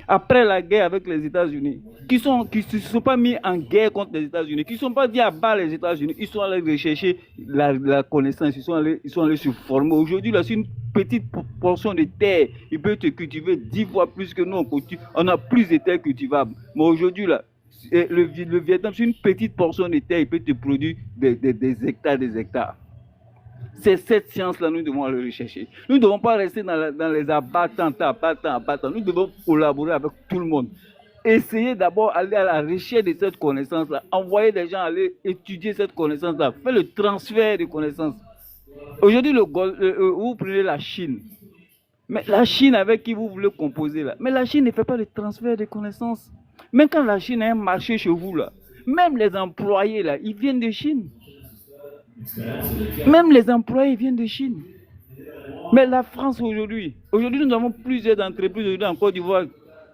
S10: après la guerre avec les États-Unis, qui ne se sont pas mis en guerre contre les États-Unis, qui ne sont pas dit à bas les États-Unis, ils sont allés rechercher la connaissance, ils sont allés se former. Aujourd'hui, là, c'est une petite portion de terre, il peut te cultiver 10 fois plus que nous, on a plus de terres cultivables. Mais aujourd'hui, là, le Vietnam, c'est une petite portion de terre, il peut te produire des hectares. C'est cette science-là nous devons aller rechercher. Nous ne devons pas rester dans les abattants. Nous devons collaborer avec tout le monde. Essayez d'abord d'aller à la recherche de cette connaissance-là. Envoyer des gens aller étudier cette connaissance-là. Faire le transfert de connaissances. Aujourd'hui, vous prenez la Chine. Mais la Chine avec qui vous voulez composer là. Mais la Chine ne fait pas le transfert de connaissances. Même quand la Chine a un marché chez vous là, même les employés là, ils viennent de Chine. Même les employés viennent de Chine. Mais la France aujourd'hui, nous avons plusieurs entreprises en Côte d'Ivoire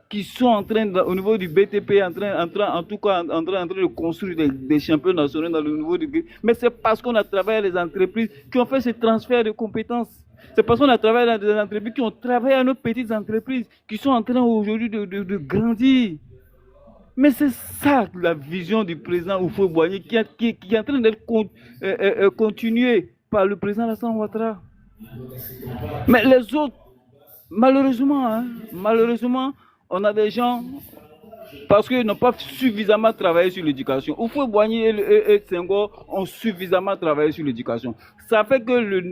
S10: qui sont en train, au niveau du BTP, en train de construire des champions nationaux dans le niveau du... Mais c'est parce qu'on a travaillé les entreprises qui ont fait ce transfert de compétences. C'est parce qu'on a travaillé dans des entreprises qui ont travaillé à nos petites entreprises, qui sont en train aujourd'hui de grandir. Mais c'est ça la vision du président Houphouët-Boigny qui est en train d'être continuée par le président Alassane Ouattara. Mais les autres, malheureusement, on a des gens, parce qu'ils n'ont pas suffisamment travaillé sur l'éducation. Houphouët-Boigny et Senghor ont suffisamment travaillé sur l'éducation. Ça fait que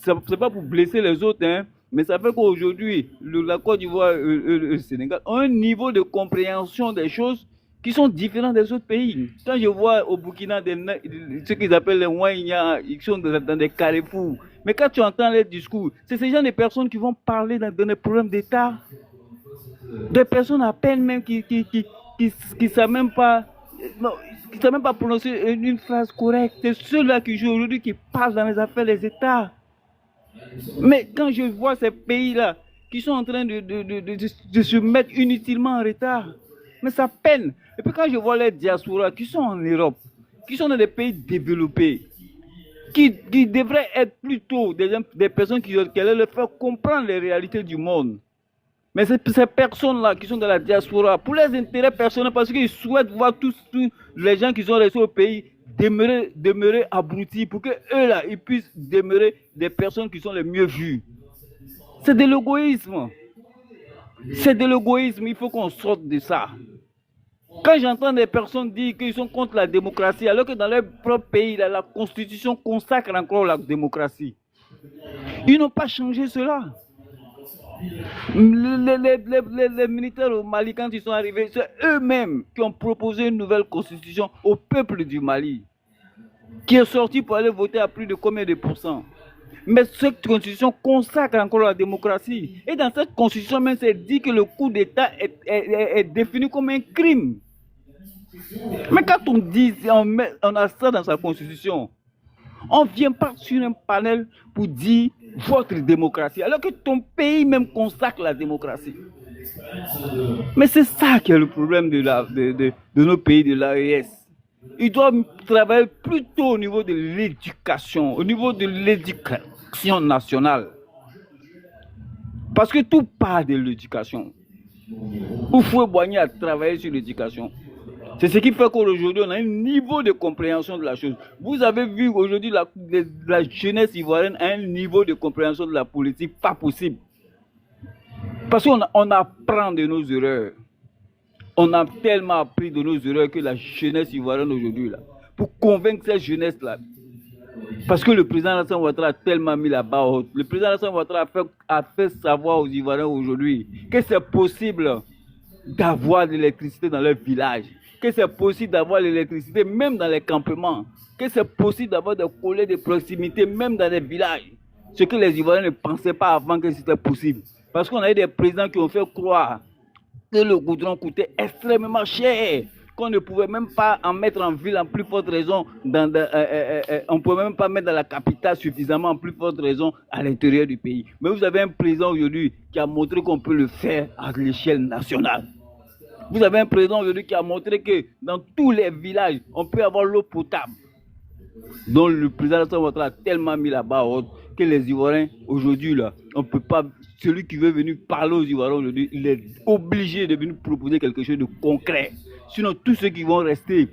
S10: c'est pas pour blesser les autres, hein. Mais ça fait qu'aujourd'hui, la Côte d'Ivoire et le Sénégal ont un niveau de compréhension des choses qui sont différents des autres pays. Quand je vois au Burkina ce qu'ils appellent les Ouaïnia, ils sont dans des carrefours. Mais quand tu entends les discours, c'est ces gens de personnes qui vont parler dans des problèmes d'État. Des personnes à peine même qui savent même pas... Non, qui ne savent même pas prononcer une phrase correcte. C'est ceux-là qui jouent aujourd'hui, qui parlent dans les affaires des États. Mais quand je vois ces pays-là qui sont en train de se mettre inutilement en retard, mais ça peine. Et puis quand je vois les diasporas qui sont en Europe, qui sont dans des pays développés, qui devraient être plutôt des personnes qui allaient leur faire comprendre les réalités du monde. Mais ces personnes-là qui sont dans la diaspora, pour les intérêts personnels, parce qu'ils souhaitent voir tous les gens qui sont restés au pays demeurer abrutis pour que eux là, ils puissent demeurer des personnes qui sont les mieux vues. C'est de l'égoïsme. C'est de l'égoïsme, il faut qu'on sorte de ça. Quand j'entends des personnes dire qu'ils sont contre la démocratie, alors que dans leur propre pays, là, la Constitution consacre encore la démocratie. Ils n'ont pas changé cela. Les militaires au Mali, quand ils sont arrivés, c'est eux-mêmes qui ont proposé une nouvelle constitution au peuple du Mali, qui est sorti pour aller voter à plus de combien de pourcents. Mais cette constitution consacre encore la démocratie. Et dans cette constitution même, c'est dit que le coup d'État est défini comme un crime. Mais quand on dit, on a ça dans sa constitution, on ne vient pas sur un panel pour dire votre démocratie, alors que ton pays même consacre la démocratie. Mais c'est ça qui est le problème de nos pays de l'AES. Ils doivent travailler plutôt au niveau de l'éducation, au niveau de l'éducation nationale. Parce que tout part de l'éducation. Houphouët-Boigny a travaillé sur l'éducation. C'est ce qui fait qu'aujourd'hui, on a un niveau de compréhension de la chose. Vous avez vu aujourd'hui la jeunesse ivoirienne a un niveau de compréhension de la politique pas possible. Parce qu'on apprend de nos erreurs. On a tellement appris de nos erreurs que la jeunesse ivoirienne aujourd'hui, là, pour convaincre cette jeunesse-là, parce que le président Alassane Ouattara a tellement mis la barre haute. Le président Alassane Ouattara a fait savoir aux Ivoiriens aujourd'hui que c'est possible d'avoir de l'électricité dans leur village, que c'est possible d'avoir l'électricité même dans les campements, que c'est possible d'avoir des collègues de proximité même dans les villages. Ce que les Ivoiriens ne pensaient pas avant que c'était possible. Parce qu'on a eu des présidents qui ont fait croire que le goudron coûtait extrêmement cher, qu'on ne pouvait même pas en mettre en ville en plus forte raison, on ne pouvait même pas mettre dans la capitale suffisamment en plus forte raison à l'intérieur du pays. Mais vous avez un président aujourd'hui qui a montré qu'on peut le faire à l'échelle nationale. Vous avez un président aujourd'hui qui a montré que dans tous les villages, on peut avoir l'eau potable. Donc le président Alassane Ouattara a tellement mis la barre haute que les Ivoiriens aujourd'hui, là, on peut pas. Celui qui veut venir parler aux Ivoiriens aujourd'hui, il est obligé de venir proposer quelque chose de concret. Sinon, tous ceux qui vont rester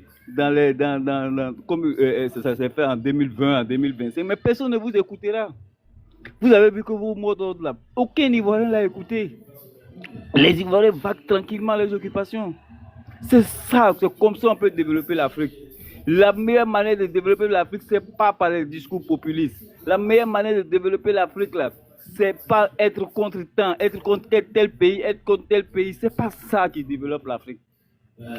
S10: comme ça s'est fait en 2020, en 2025, mais personne ne vous écoutera. Vous avez vu que vos mots d'ordre là, aucun Ivoirien l'a écouté. Les Ivoiriens vaquent tranquillement les occupations. C'est ça, c'est comme ça qu'on peut développer l'Afrique. La meilleure manière de développer l'Afrique, c'est pas par les discours populistes. La meilleure manière de développer l'Afrique là, c'est pas être contre tant, être contre tel pays, être contre tel pays. C'est pas ça qui développe l'Afrique.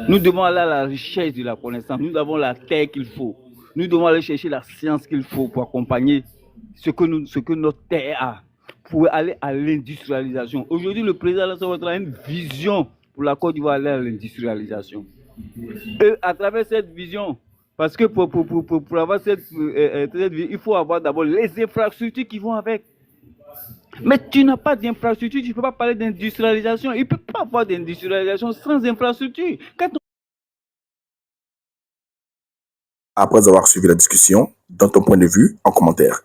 S10: Nous devons aller à la recherche de la connaissance. Nous avons la terre qu'il faut. Nous devons aller chercher la science qu'il faut pour accompagner ce que notre terre a, pour aller à l'industrialisation. Aujourd'hui, le président Alassane Ouattara a une vision pour la Côte d'Ivoire aller à l'industrialisation. Et à travers cette vision, parce que pour avoir cette vision, il faut avoir d'abord les infrastructures qui vont avec. Mais tu n'as pas d'infrastructure, tu ne peux pas parler d'industrialisation. Il ne peut pas avoir d'industrialisation sans infrastructure.
S1: Après avoir suivi la discussion, donne ton point de vue en commentaire.